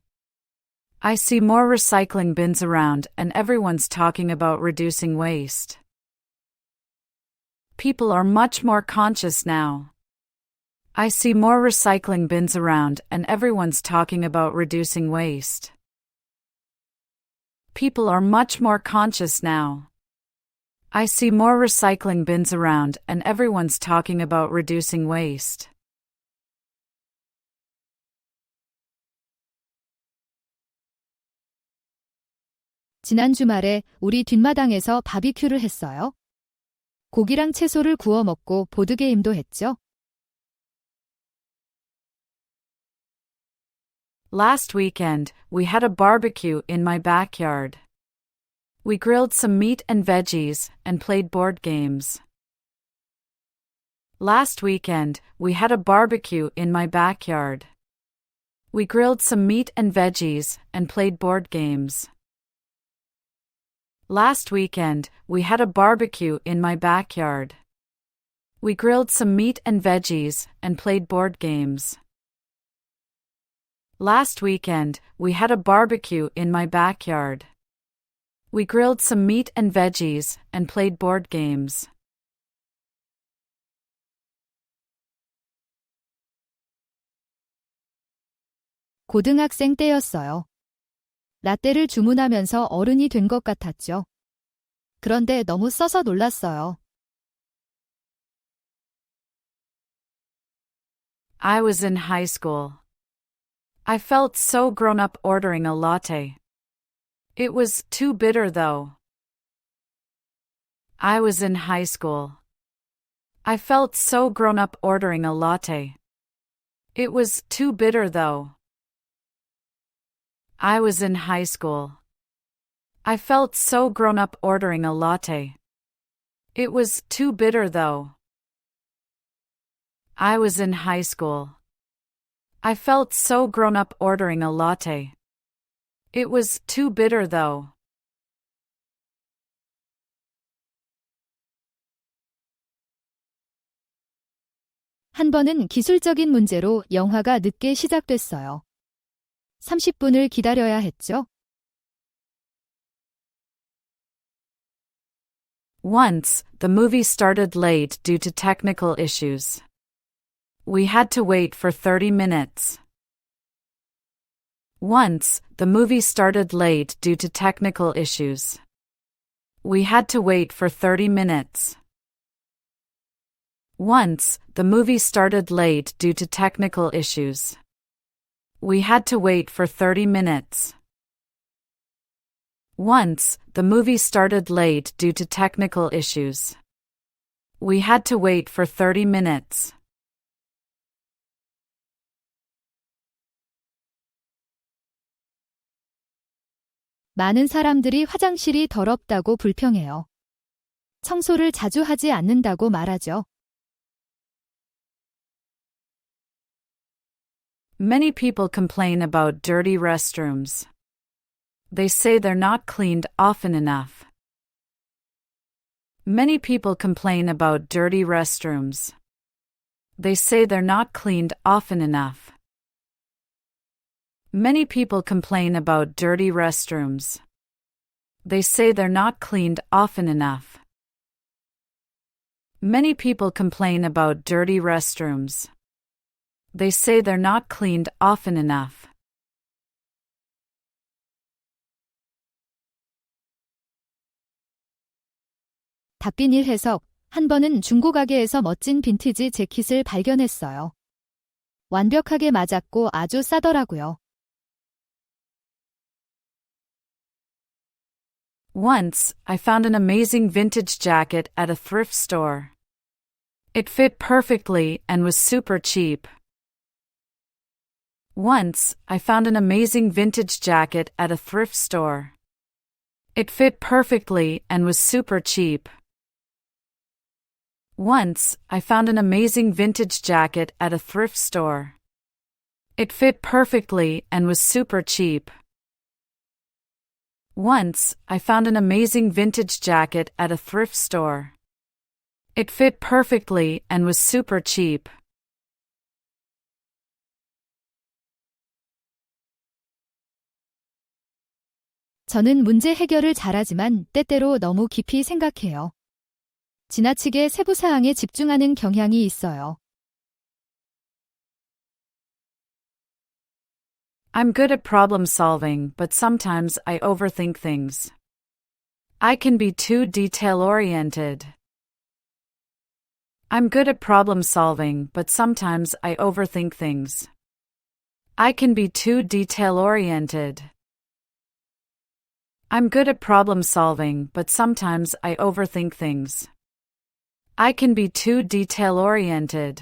I see more recycling bins around and everyone's talking about reducing waste. People are much more conscious now. I see more recycling bins around and everyone's talking about reducing waste. People are much more conscious now. I see more recycling bins around and everyone's talking about reducing waste. 지난 주말에 우리 뒷마당에서 바비큐를 했어요. 고기랑 채소를 구워 먹고 보드게임도 했죠. Last weekend, we had a barbecue in my backyard. We grilled some meat and veggies and played board games. Last weekend, we had a barbecue in my backyard. We grilled some meat and veggies and played board games. Last weekend, we had a barbecue in my backyard. We grilled some meat and veggies and played board games. Last weekend, we had a barbecue in my backyard. We grilled some meat and veggies and played board games. 고등학생 때였어요. 라떼를 주문하면서 어른이 된 것 같았죠. 그런데 너무 써서 놀랐어요. I was in high school. I felt so grown up ordering a latte. It was too bitter though. I was in high school. I felt so grown up ordering a latte. It was too bitter though. I was in high school. I felt so grown up ordering a latte. It was too bitter though. I was in high school. I felt so grown up ordering a latte. It was too bitter though. 한 번은 기술적인 문제로 영화가 늦게 시작됐어요. 30분을 기다려야 했죠. Once, the movie started late due to technical issues. We had to wait for 30 minutes. Once, the movie started late due to technical issues. We had to wait for 30 minutes. Once, the movie started late due to technical issues. We had to wait for 30 minutes. Once, the movie started late due to technical issues. We had to wait for 30 minutes. 많은 사람들이 화장실이 더럽다고 불평해요. 청소를 자주 하지 않는다고 말하죠. Many people complain about dirty restrooms. They say they're not cleaned often enough. Many people complain about dirty restrooms. They say they're not cleaned often enough. Many people complain about dirty restrooms. They say they're not cleaned often enough. Many people complain about dirty restrooms. They say they're not cleaned often enough. 답빈일 해석. 한 번은 중고가게에서 멋진 빈티지 재킷을 발견했어요. 완벽하게 맞았고 아주 싸더라고요. Once, I found an amazing vintage jacket at a thrift store. It fit perfectly and was super cheap. Once, I found an amazing vintage jacket at a thrift store. It fit perfectly and was super cheap. Once, I found an amazing vintage jacket at a thrift store. It fit perfectly and was super cheap. Once, I found an amazing vintage jacket at a thrift store. It fit perfectly and was super cheap. 저는 문제 해결을 잘하지만 때때로 너무 깊이 생각해요. 지나치게 세부 사항에 집중하는 경향이 있어요. I'm good at problem solving, but sometimes I overthink things. I can be too detail-oriented. I'm good at problem solving, but sometimes I overthink things. I can be too detail-oriented. I'm good at problem solving, but sometimes I overthink things. I can be too detail-oriented.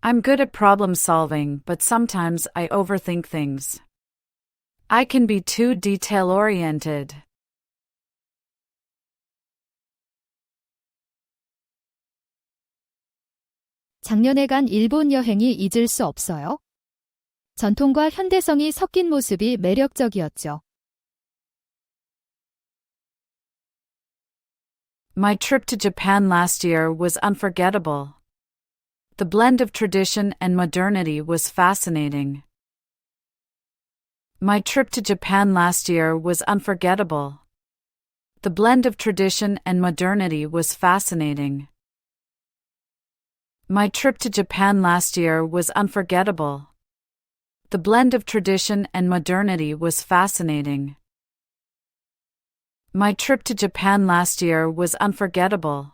I'm good at problem solving, but sometimes I overthink things. I can be too detail-oriented. 작년에 간 일본 여행이 잊을 수 없어요. 전통과 현대성이 섞인 모습이 매력적이었죠. My trip to Japan last year was unforgettable. The blend of tradition and modernity was fascinating. My trip to Japan last year was unforgettable. The blend of tradition and modernity was fascinating. My trip to Japan last year was unforgettable. The blend of tradition and modernity was fascinating. My trip to Japan last year was unforgettable.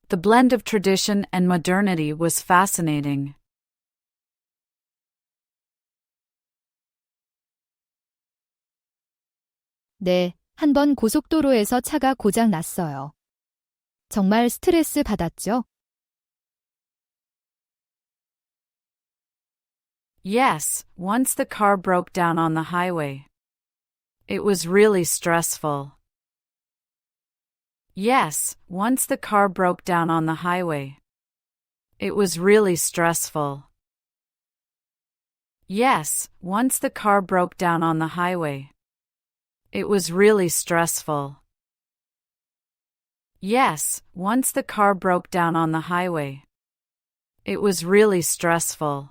The blend of tradition and modernity was fascinating. 네, 한 번 고속도로에서 차가 고장 났어요. 정말 스트레스 받았죠? Yes, once the car broke down on the highway. It was really stressful. Yes, once the car broke down on the highway. It was really stressful. Yes, once the car broke down on the highway. It was really stressful. Yes, once the car broke down on the highway. It was really stressful.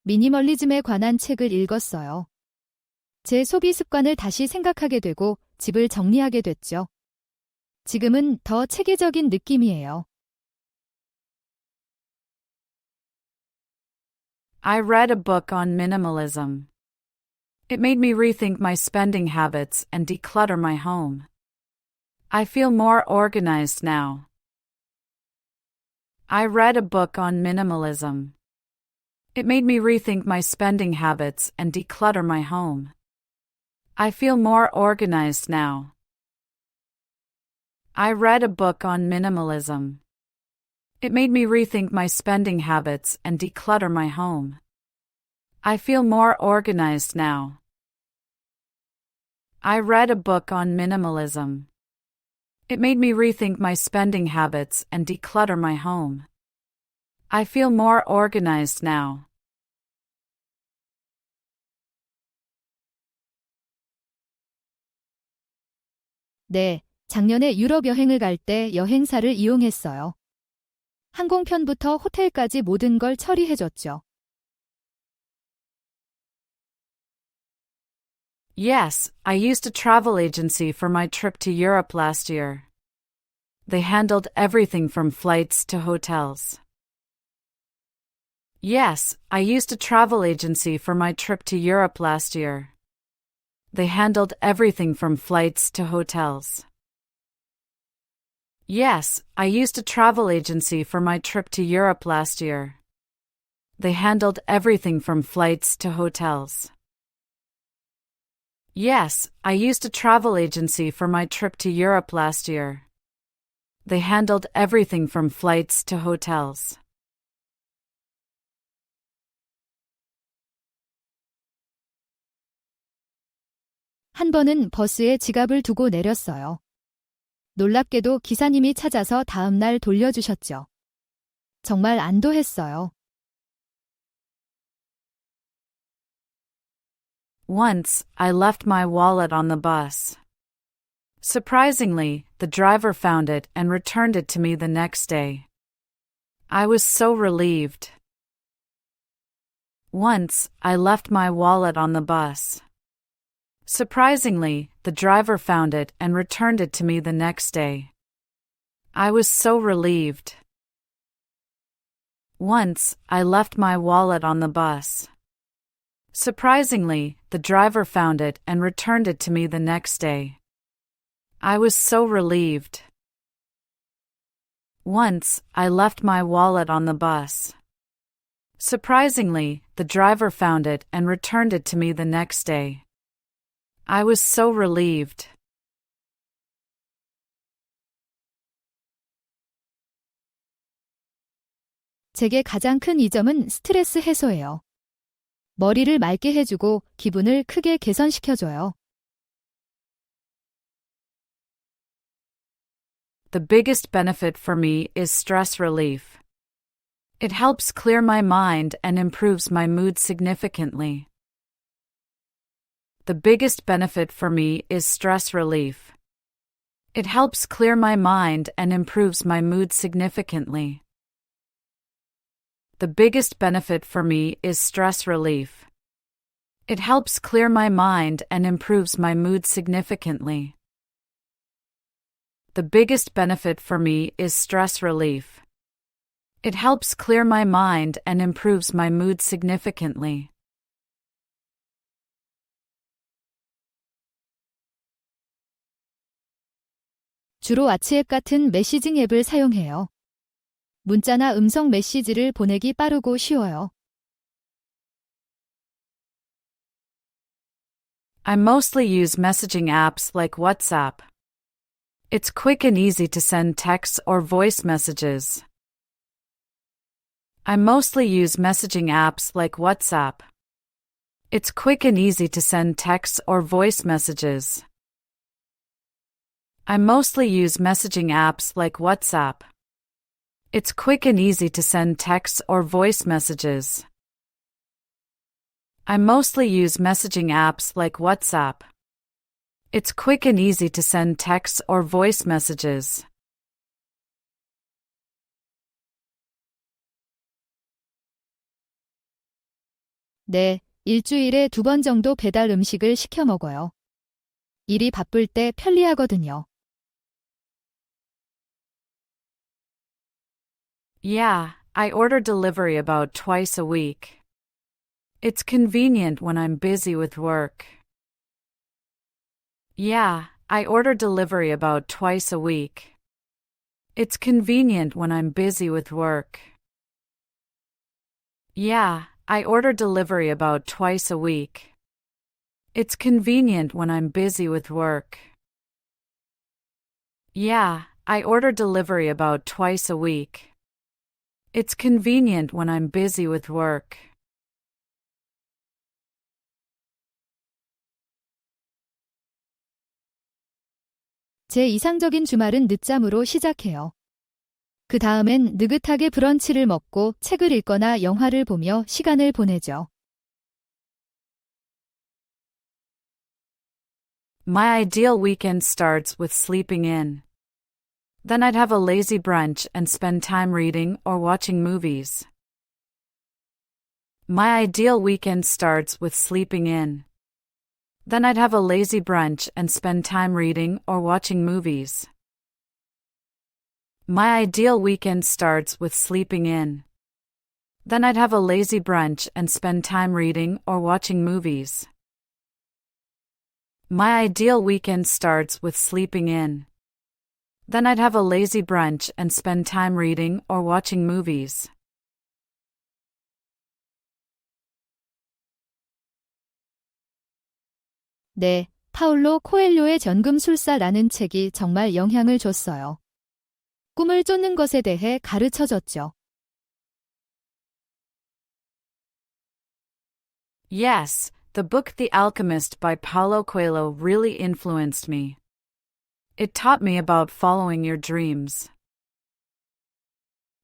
미니멀리즘에 관한 책을 읽었어요. 제 소비 습관을 다시 생각하게 되고 집을 정리하게 됐죠. 지금은 더 체계적인 느낌이에요. I read a book on minimalism. It made me rethink my spending habits and declutter my home. I feel more organized now. I read a book on minimalism. It made me rethink my spending habits and declutter my home. I feel more organized now. I read a book on minimalism. It made me rethink my spending habits and declutter my home. I feel more organized now. I read a book on minimalism. It made me rethink my spending habits and declutter my home. I feel more organized now. 네, 작년에 유럽 여행을 갈 때 여행사를 이용했어요. 항공편부터 호텔까지 모든 걸 처리해줬죠. Yes, I used a travel agency for my trip to Europe last year. They handled everything from flights to hotels. Yes, I used a travel agency for my trip to Europe last year. They handled everything from flights to hotels. Yes, I used a travel agency for my trip to Europe last year. They handled everything from flights to hotels. Yes, I used a travel agency for my trip to Europe last year. They handled everything from flights to hotels. 한 번은 버스에 지갑을 두고 내렸어요. 놀랍게도 기사님이 찾아서 다음 날 돌려주셨죠. 정말 안도했어요. Once, I left my wallet on the bus. Surprisingly, the driver found it and returned it to me the next day. I was so relieved. Once, I left my wallet on the bus. Surprisingly, the driver found it and returned it to me the next day. I was so relieved. Once, I left my wallet on the bus. Surprisingly, the driver found it and returned it to me the next day. I was so relieved. Once, I left my wallet on the bus. Surprisingly, the driver found it and returned it to me the next day. I was so relieved. 제게 가장 큰 이점은 스트레스 해소예요. 머리를 맑게 해주고 기분을 크게 개선시켜줘요. The biggest benefit for me is stress relief. It helps clear my mind and improves my mood significantly. The biggest benefit for me is stress relief. It helps clear my mind and improves my mood significantly. The biggest benefit for me is stress relief. It helps clear my mind and improves my mood significantly. The biggest benefit for me is stress relief. It helps clear my mind and improves my mood significantly. 주로 와치앱 같은 메시징 앱을 사용해요. 문자나 음성 메시지를 보내기 빠르고 쉬워요. I mostly use messaging apps like WhatsApp. It's quick and easy to send texts or voice messages. I mostly use messaging apps like WhatsApp. It's quick and easy to send texts or voice messages. I mostly use messaging apps like WhatsApp. It's quick and easy to send texts or voice messages. I mostly use messaging apps like WhatsApp. It's quick and easy to send texts or voice messages. 네, 일주일에 2번 정도 배달 음식을 시켜 먹어요. 일이 바쁠 때 편리하거든요. Yeah, I order delivery about twice a week. It's convenient when I'm busy with work. Yeah, I order delivery about twice a week. It's convenient when I'm busy with work. Yeah, I order delivery about twice a week. It's convenient when I'm busy with work. Yeah, I order delivery about twice a week. It's convenient when I'm busy with work. 제 이상적인 주말은 늦잠으로 시작해요. 그 다음엔 느긋하게 브런치를 먹고 책을 읽거나 영화를 보며 시간을 보내죠. My ideal weekend starts with sleeping in. Then I'd have a lazy brunch and spend time reading or watching movies. My ideal weekend starts with sleeping in. Then I'd have a lazy brunch and spend time reading or watching movies. My ideal weekend starts with sleeping in. Then I'd have a lazy brunch and spend time reading or watching movies. My ideal weekend starts with sleeping in. Then I'd have a lazy brunch and spend time reading or watching movies. 네, 파울로 코엘료의 전금술사라는 책이 정말 영향을 줬어요. 꿈을 쫓는 것에 대해 가르쳐줬죠. Yes, the book The Alchemist by Paulo Coelho really influenced me. It taught me about following your dreams.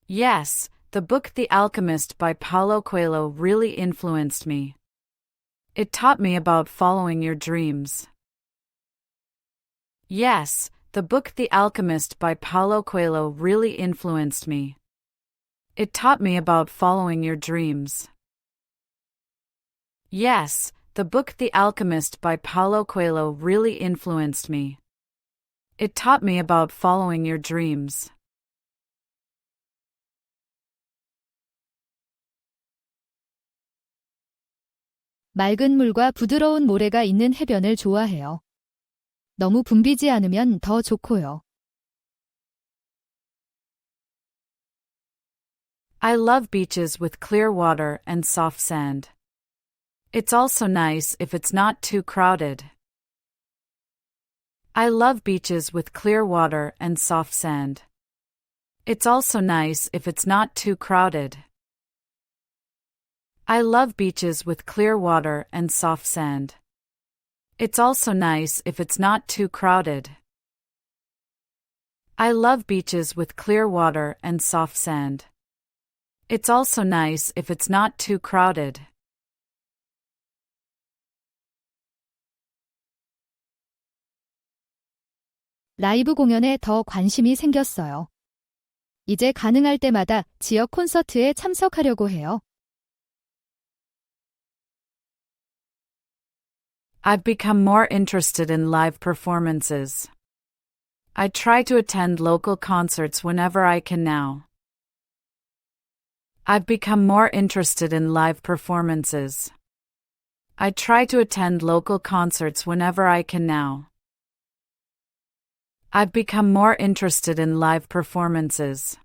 Yes, the book The Alchemist by Paulo Coelho really influenced me. It taught me about following your dreams. Yes, the book The Alchemist by Paulo Coelho really influenced me. It taught me about following your dreams. Yes, the book The Alchemist by Paulo Coelho really influenced me. It taught me about following your dreams. 맑은 물과 부드러운 모래가 있는 해변을 좋아해요. 너무 붐비지 않으면 더 좋고요. I love beaches with clear water and soft sand. It's also nice if it's not too crowded. I love beaches with clear water and soft sand. It's also nice if it's not too crowded. I love beaches with clear water and soft sand. It's also nice if it's not too crowded. I love beaches with clear water and soft sand. It's also nice if it's not too crowded. 라이브 공연에 더 관심이 생겼어요. 이제 가능할 때마다 지역 콘서트에 참석하려고 해요. I've become more interested in live performances. I try to attend local concerts whenever I can now. I've become more interested in live performances. I try to attend local concerts whenever I can now. I've become more interested in live performances.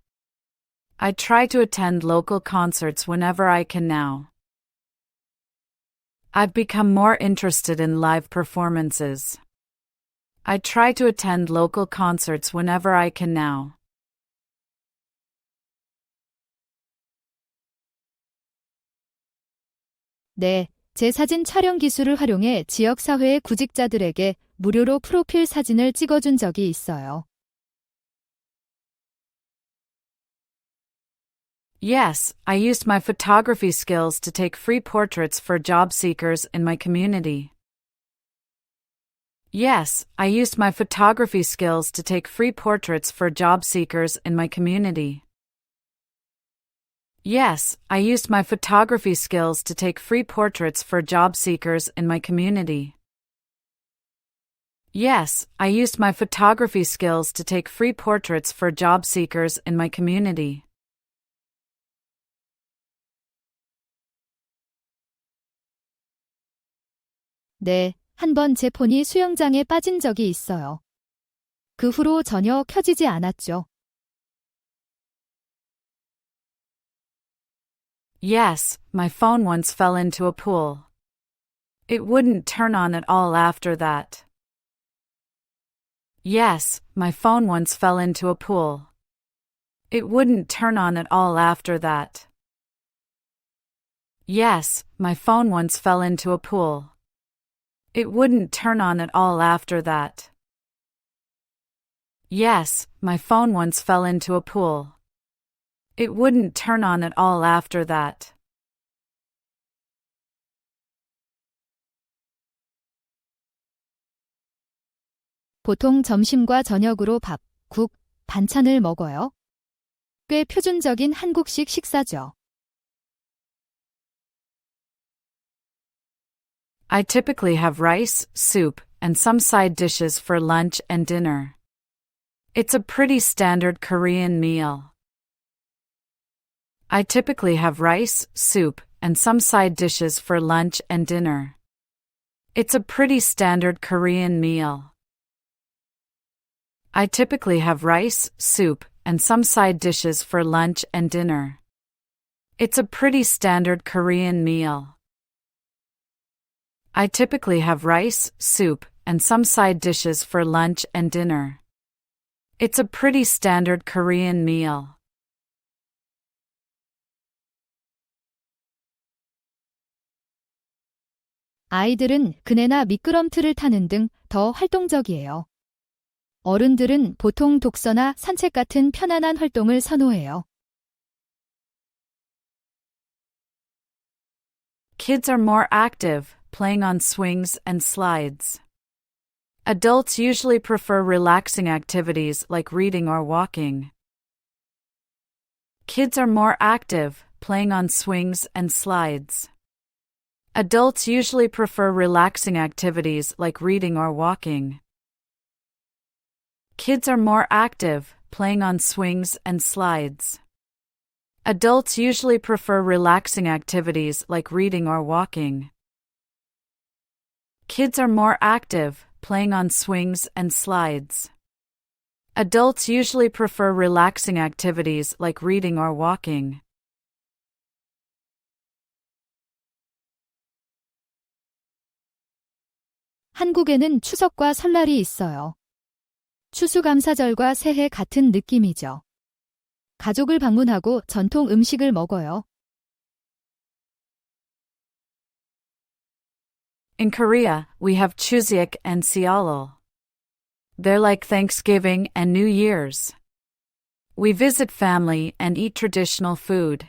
I try to attend local concerts whenever I can now. I've become more interested in live performances. I try to attend local concerts whenever I can now. 네, 제 사진 촬영 기술을 활용해 지역사회의 구직자들에게 무료로 프로필 사진을 찍어준 적이 있어요. Yes, I used my photography skills to take free portraits for job seekers in my community. Yes, I used my photography skills to take free portraits for job seekers in my community. Yes, I used my photography skills to take free portraits for job seekers in my community. Yes, I used my photography skills to take free portraits for job seekers in my community. 네, 한번 제 폰이 수영장에 빠진 적이 있어요. 그 후로 전혀 켜지지 않았죠. Yes, my phone once fell into a pool. It wouldn't turn on at all after that. Yes, my phone once fell into a pool. It wouldn't turn on at all after that. Yes, my phone once fell into a pool. It wouldn't turn on at all after that. Yes, my phone once fell into a pool. It wouldn't turn on at all after that. 보통 점심과 저녁으로 밥, 국, 반찬을 먹어요. 꽤 표준적인 한국식 식사죠. I typically have rice, soup, and some side dishes for lunch and dinner. It's a pretty standard Korean meal. I typically have rice, soup, and some side dishes for lunch and dinner. It's a pretty standard Korean meal. I typically have rice, soup, and some side dishes for lunch and dinner. It's a pretty standard Korean meal. I typically have rice, soup, and some side dishes for lunch and dinner. It's a pretty standard Korean meal. 아이들은 그네나 미끄럼틀을 타는 등 더 활동적이에요. 어른들은 보통 독서나 산책 같은 편안한 활동을 선호해요. Kids are more active, playing on swings and slides. Adults usually prefer relaxing activities like reading or walking. Kids are more active, playing on swings and slides. Adults usually prefer relaxing activities like reading or walking. Kids are more active, playing on swings and slides. Adults usually prefer relaxing activities like reading or walking. Kids are more active, playing on swings and slides. Adults usually prefer relaxing activities like reading or walking. 한국에는 추석과 설날이 있어요. 추수감사절과 새해 같은 느낌이죠. 가족을 방문하고 전통 음식을 먹어요. In Korea, we have Chuseok and Seollal. They're like Thanksgiving and New Year's. We visit family and eat traditional food.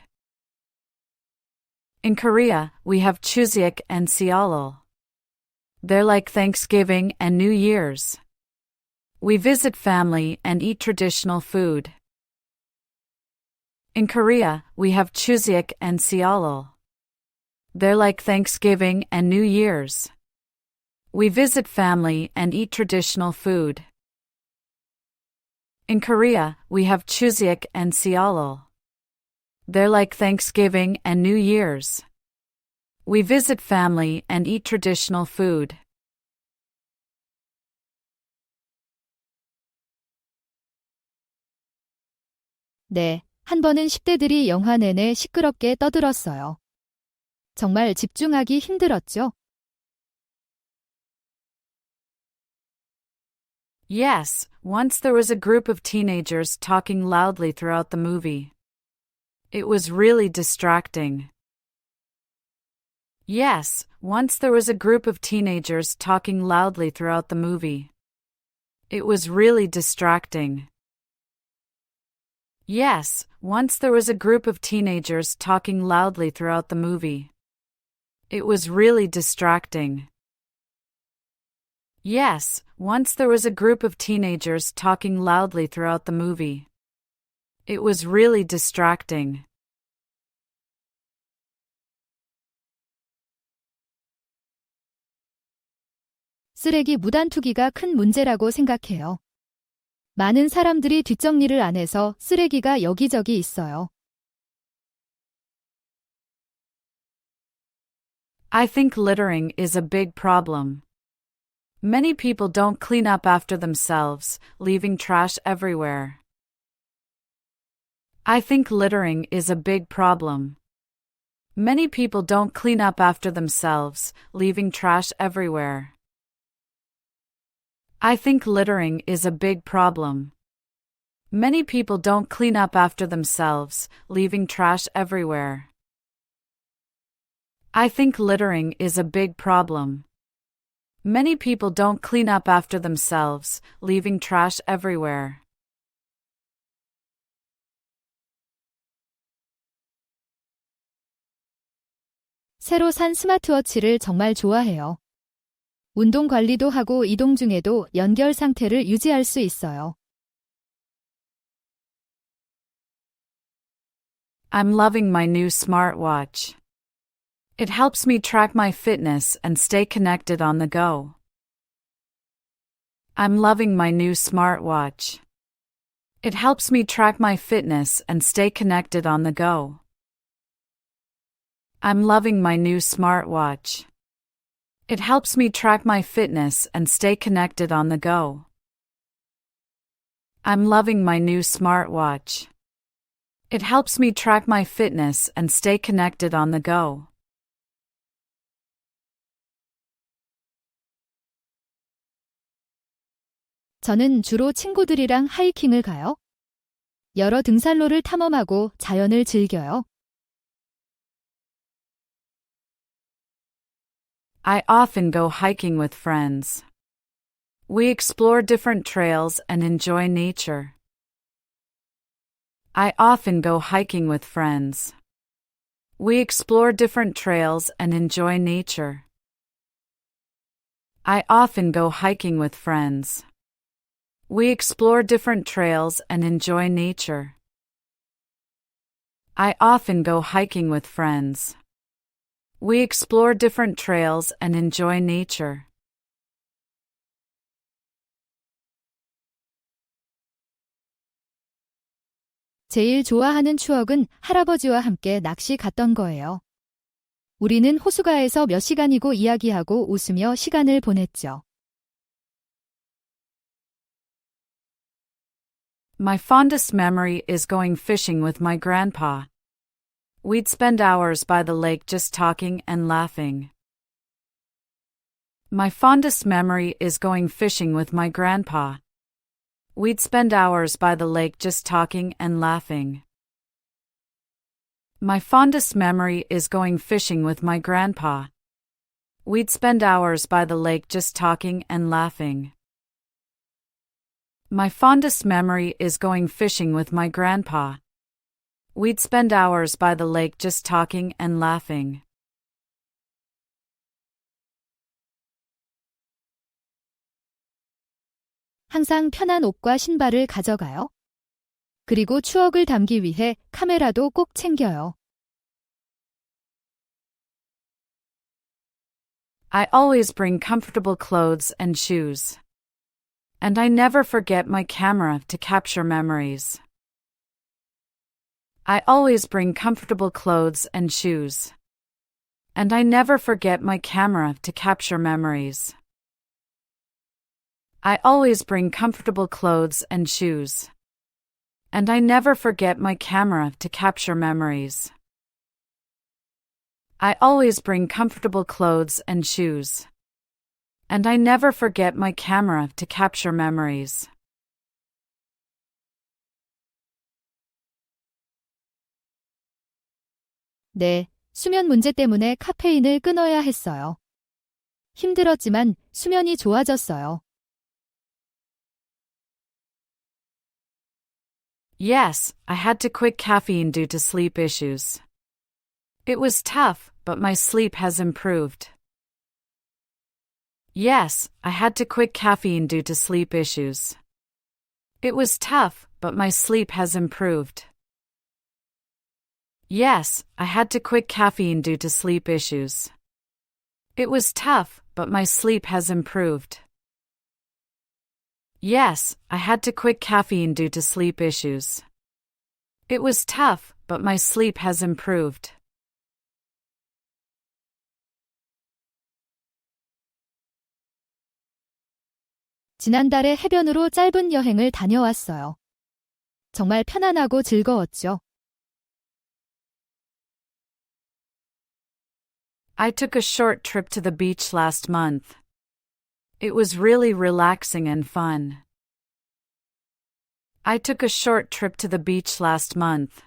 In Korea, we have Chuseok and Seollal. They're like Thanksgiving and New Year's. We visit family and eat traditional food. In Korea, we have Chuseok and Seollal. They're like Thanksgiving and New Year's. We visit family and eat traditional food. In Korea, we have Chuseok and Seollal. They're like Thanksgiving and New Year's. We visit family and eat traditional food. 네, 한 번은 10대들이 영화 내내 시끄럽게 떠들었어요. 정말 집중하기 힘들었죠? Yes, once there was a group of teenagers talking loudly throughout the movie. It was really distracting. Yes, once there was a group of teenagers talking loudly throughout the movie. It was really distracting. Yes, once there was a group of teenagers talking loudly throughout the movie. It was really distracting. Yes, once there was a group of teenagers talking loudly throughout the movie. It was really distracting. 쓰레기 무단 투기가 큰 문제라고 생각해요. 많은 사람들이 뒷정리를 안 해서 쓰레기가 여기저기 있어요. I think littering is a big problem. Many people don't clean up after themselves, leaving trash everywhere. I think littering is a big problem. Many people don't clean up after themselves, leaving trash everywhere. I think littering is a big problem. Many people don't clean up after themselves, leaving trash everywhere. I think littering is a big problem. Many people don't clean up after themselves, leaving trash everywhere. 새로 산 스마트워치를 정말 좋아해요. 운동 관리도 하고 이동 중에도 연결 상태를 유지할 수 있어요. I'm loving my new smartwatch. It helps me track my fitness and stay connected on the go. I'm loving my new smartwatch. It helps me track my fitness and stay connected on the go. I'm loving my new smartwatch. It helps me track my fitness and stay connected on the go. I'm loving my new smartwatch. It helps me track my fitness and stay connected on the go. 저는 주로 친구들이랑 하이킹을 가요. 여러 등산로를 탐험하고 자연을 즐겨요. I often go hiking with friends. We explore different trails and enjoy nature. I often go hiking with friends. We explore different trails and enjoy nature. I often go hiking with friends. We explore different trails and enjoy nature. I often go hiking with friends. We explore different trails and enjoy nature. 제일 좋아하는 추억은 할아버지와 함께 낚시 갔던 거예요. 우리는 호수가에서 몇 시간이고 이야기하고 웃으며 시간을 보냈죠. My fondest memory is going fishing with my grandpa. We'd spend hours by the lake just talking and laughing. My fondest memory is going fishing with my grandpa. We'd spend hours by the lake just talking and laughing. My fondest memory is going fishing with my grandpa. We'd spend hours by the lake just talking and laughing. My fondest memory is going fishing with my grandpa. We'd spend hours by the lake just talking and laughing. 항상 편한 옷과 신발을 가져가요. 그리고 추억을 담기 위해 카메라도 꼭 챙겨요. I always bring comfortable clothes and shoes. And I never forget my camera to capture memories. I always bring comfortable clothes and shoes. And I never forget my camera to capture memories. I always bring comfortable clothes and shoes. And I never forget my camera to capture memories. I always bring comfortable clothes and shoes. And I never forget my camera to capture memories. 네, 수면 문제 때문에 카페인을 끊어야 했어요. 힘들었지만 수면이 좋아졌어요. Yes, I had to quit caffeine due to sleep issues. It was tough, but my sleep has improved. Yes, I had to quit caffeine due to sleep issues. It was tough, but my sleep has improved. Yes, I had to quit caffeine due to sleep issues. It was tough, but my sleep has improved. Yes, I had to quit caffeine due to sleep issues. It was tough, but my sleep has improved. 지난달에 해변으로 짧은 여행을 다녀왔어요. 정말 편안하고 즐거웠죠. I took a short trip to the beach last month. It was really relaxing and fun. I took a short trip to the beach last month.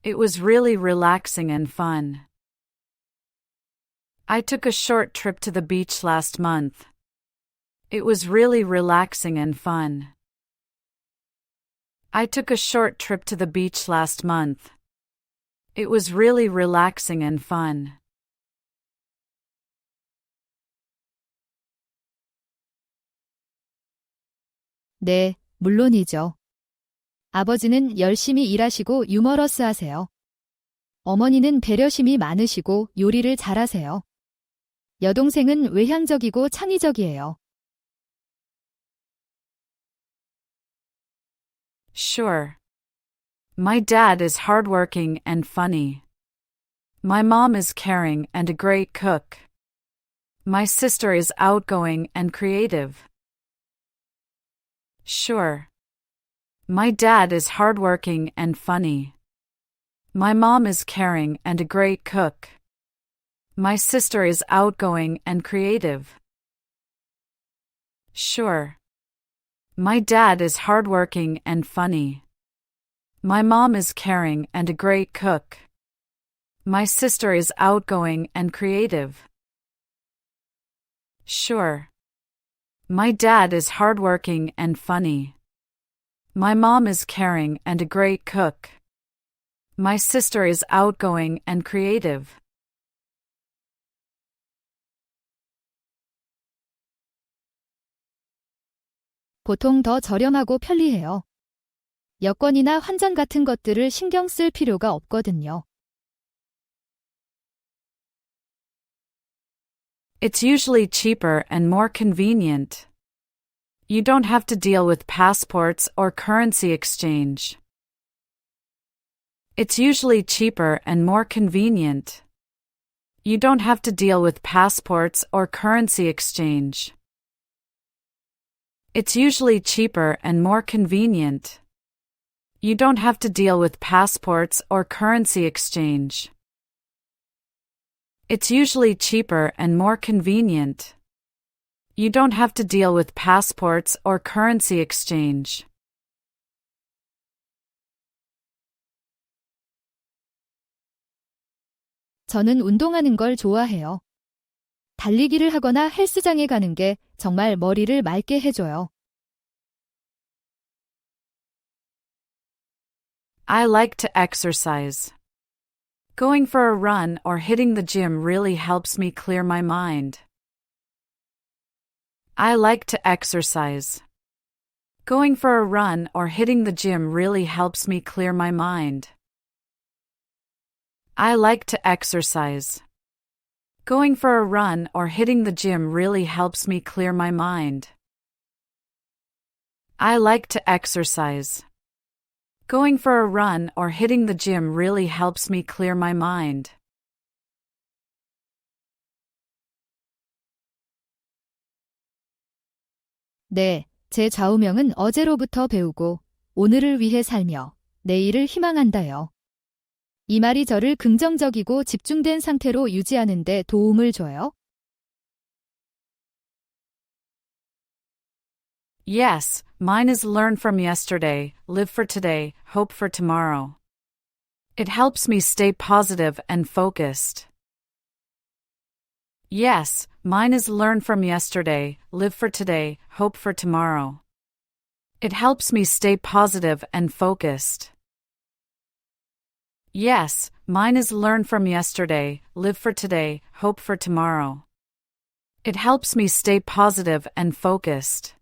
It was really relaxing and fun. I took a short trip to the beach last month. It was really relaxing and fun. I took a short trip to the beach last month. It was really relaxing and fun. 네, 물론이죠. 아버지는 열심히 일하시고 유머러스하세요. 어머니는 배려심이 많으시고 요리를 잘하세요. 여동생은 외향적이고 창의적이에요. Sure. My dad is hardworking and funny. My mom is caring and a great cook. My sister is outgoing and creative. Sure. My dad is hardworking and funny. My mom is caring and a great cook. My sister is outgoing and creative. Sure. My dad is hardworking and funny. My mom is caring and a great cook. My sister is outgoing and creative. Sure. My dad is hardworking and funny. My mom is caring and a great cook. My sister is outgoing and creative. 보통 더 저렴하고 편리해요. 여권이나 환전 같은 것들을 신경 쓸 필요가 없거든요. It's usually cheaper and more convenient. You don't have to deal with passports or currency exchange. It's usually cheaper and more convenient. You don't have to deal with passports or currency exchange. It's usually cheaper and more convenient. You don't have to deal with passports or currency exchange. It's usually cheaper and more convenient. You don't have to deal with passports or currency exchange. 저는 운동하는 걸 좋아해요. 달리기를 하거나 헬스장에 가는 게 정말 머리를 맑게 해줘요. I like to exercise. Going for a run or hitting the gym really helps me clear my mind. I like to exercise. Going for a run or hitting the gym really helps me clear my mind. I like to exercise. Going for a run or hitting the gym really helps me clear my mind. I like to exercise. Going for a run or hitting the gym really helps me clear my mind. 네, 제 좌우명은 어제로부터 배우고 오늘을 위해 살며 내일을 희망한다요. 이 말이 저를 긍정적이고 집중된 상태로 유지하는 데 도움을 줘요. Yes, mine is learn from yesterday, live for today, hope for tomorrow. It helps me stay positive and focused. Yes, mine is learn from yesterday, live for today, hope for tomorrow. It helps me stay positive and focused. Yes, mine is learn from yesterday, live for today, hope for tomorrow. It helps me stay positive and focused.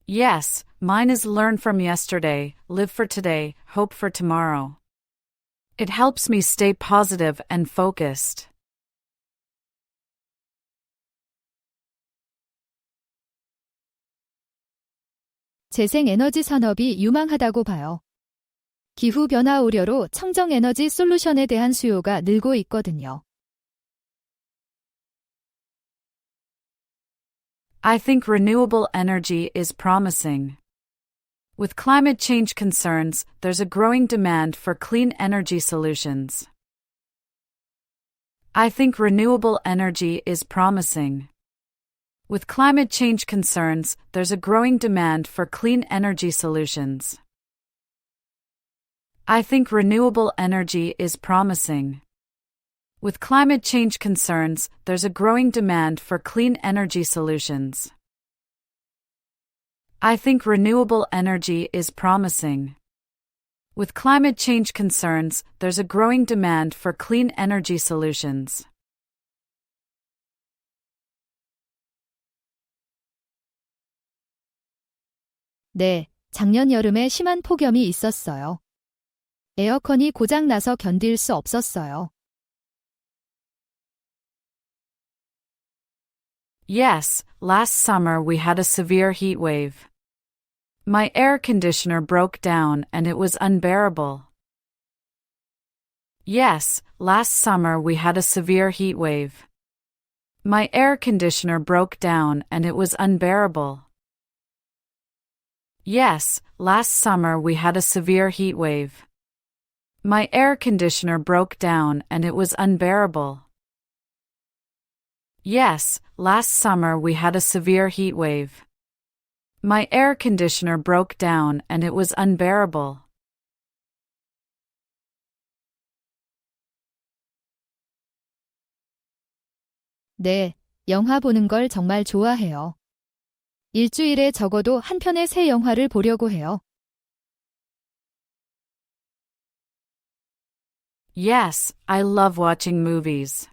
Yes, mine is learn from yesterday, live for today, hope for tomorrow. It helps me stay positive and focused. 재생에너지 산업이 유망하다고 봐요. 기후변화 우려로 청정에너지 솔루션에 대한 수요가 늘고 있거든요. I think renewable energy is promising. With climate change concerns, there's a growing demand for clean energy solutions. I think renewable energy is promising. With climate change concerns, there's a growing demand for clean energy solutions. I think renewable energy is promising. With climate change concerns, there's a growing demand for clean energy solutions. I think renewable energy is promising. With climate change concerns, there's a growing demand for clean energy solutions. 네, 작년 여름에 심한 폭염이 있었어요. 에어컨이 고장 나서 견딜 수 없었어요. Yes, last summer we had a severe heat wave. My air conditioner broke down and it was unbearable. Yes, last summer we had a severe heat wave. My air conditioner broke down and it was unbearable. Yes, last summer we had a severe heat wave. My air conditioner broke down and it was unbearable. Yes, last summer we had a severe heat wave. My air conditioner broke down and it was unbearable. 네, 영화 보는 걸 정말 좋아해요. 일주일에 적어도 한 편의 새 영화를 보려고 해요. Yes, I love watching movies.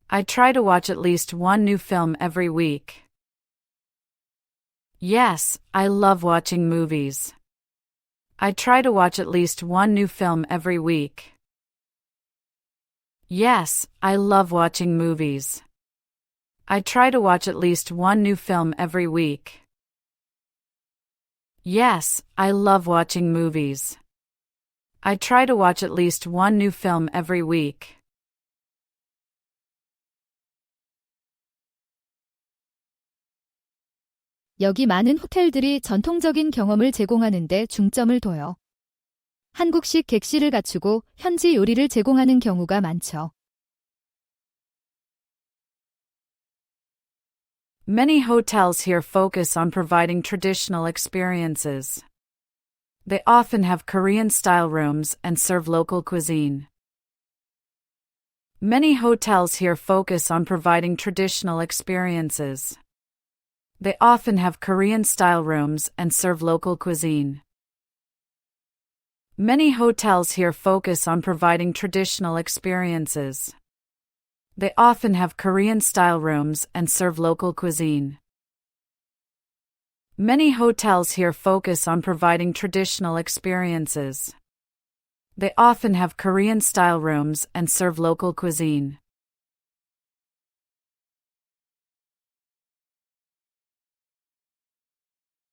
I try to watch at least one new film every week. Yes, I love watching movies. I try to watch at least one new film every week. Yes, I love watching movies. I try to watch at least one new film every week. Yes, I love watching movies. I try to watch at least one new film every week. 여기 많은 호텔들이 전통적인 경험을 제공하는 데 중점을 둬요. 한국식 객실을 갖추고 현지 요리를 제공하는 경우가 많죠. Many hotels here focus on providing traditional experiences. They often have Korean-style rooms and serve local cuisine. Many hotels here focus on providing traditional experiences. They often have Korean-style rooms and serve local cuisine. Many hotels here focus on providing traditional experiences. They often have Korean-style rooms and serve local cuisine. Many hotels here focus on providing traditional experiences. They often have Korean-style rooms and serve local cuisine.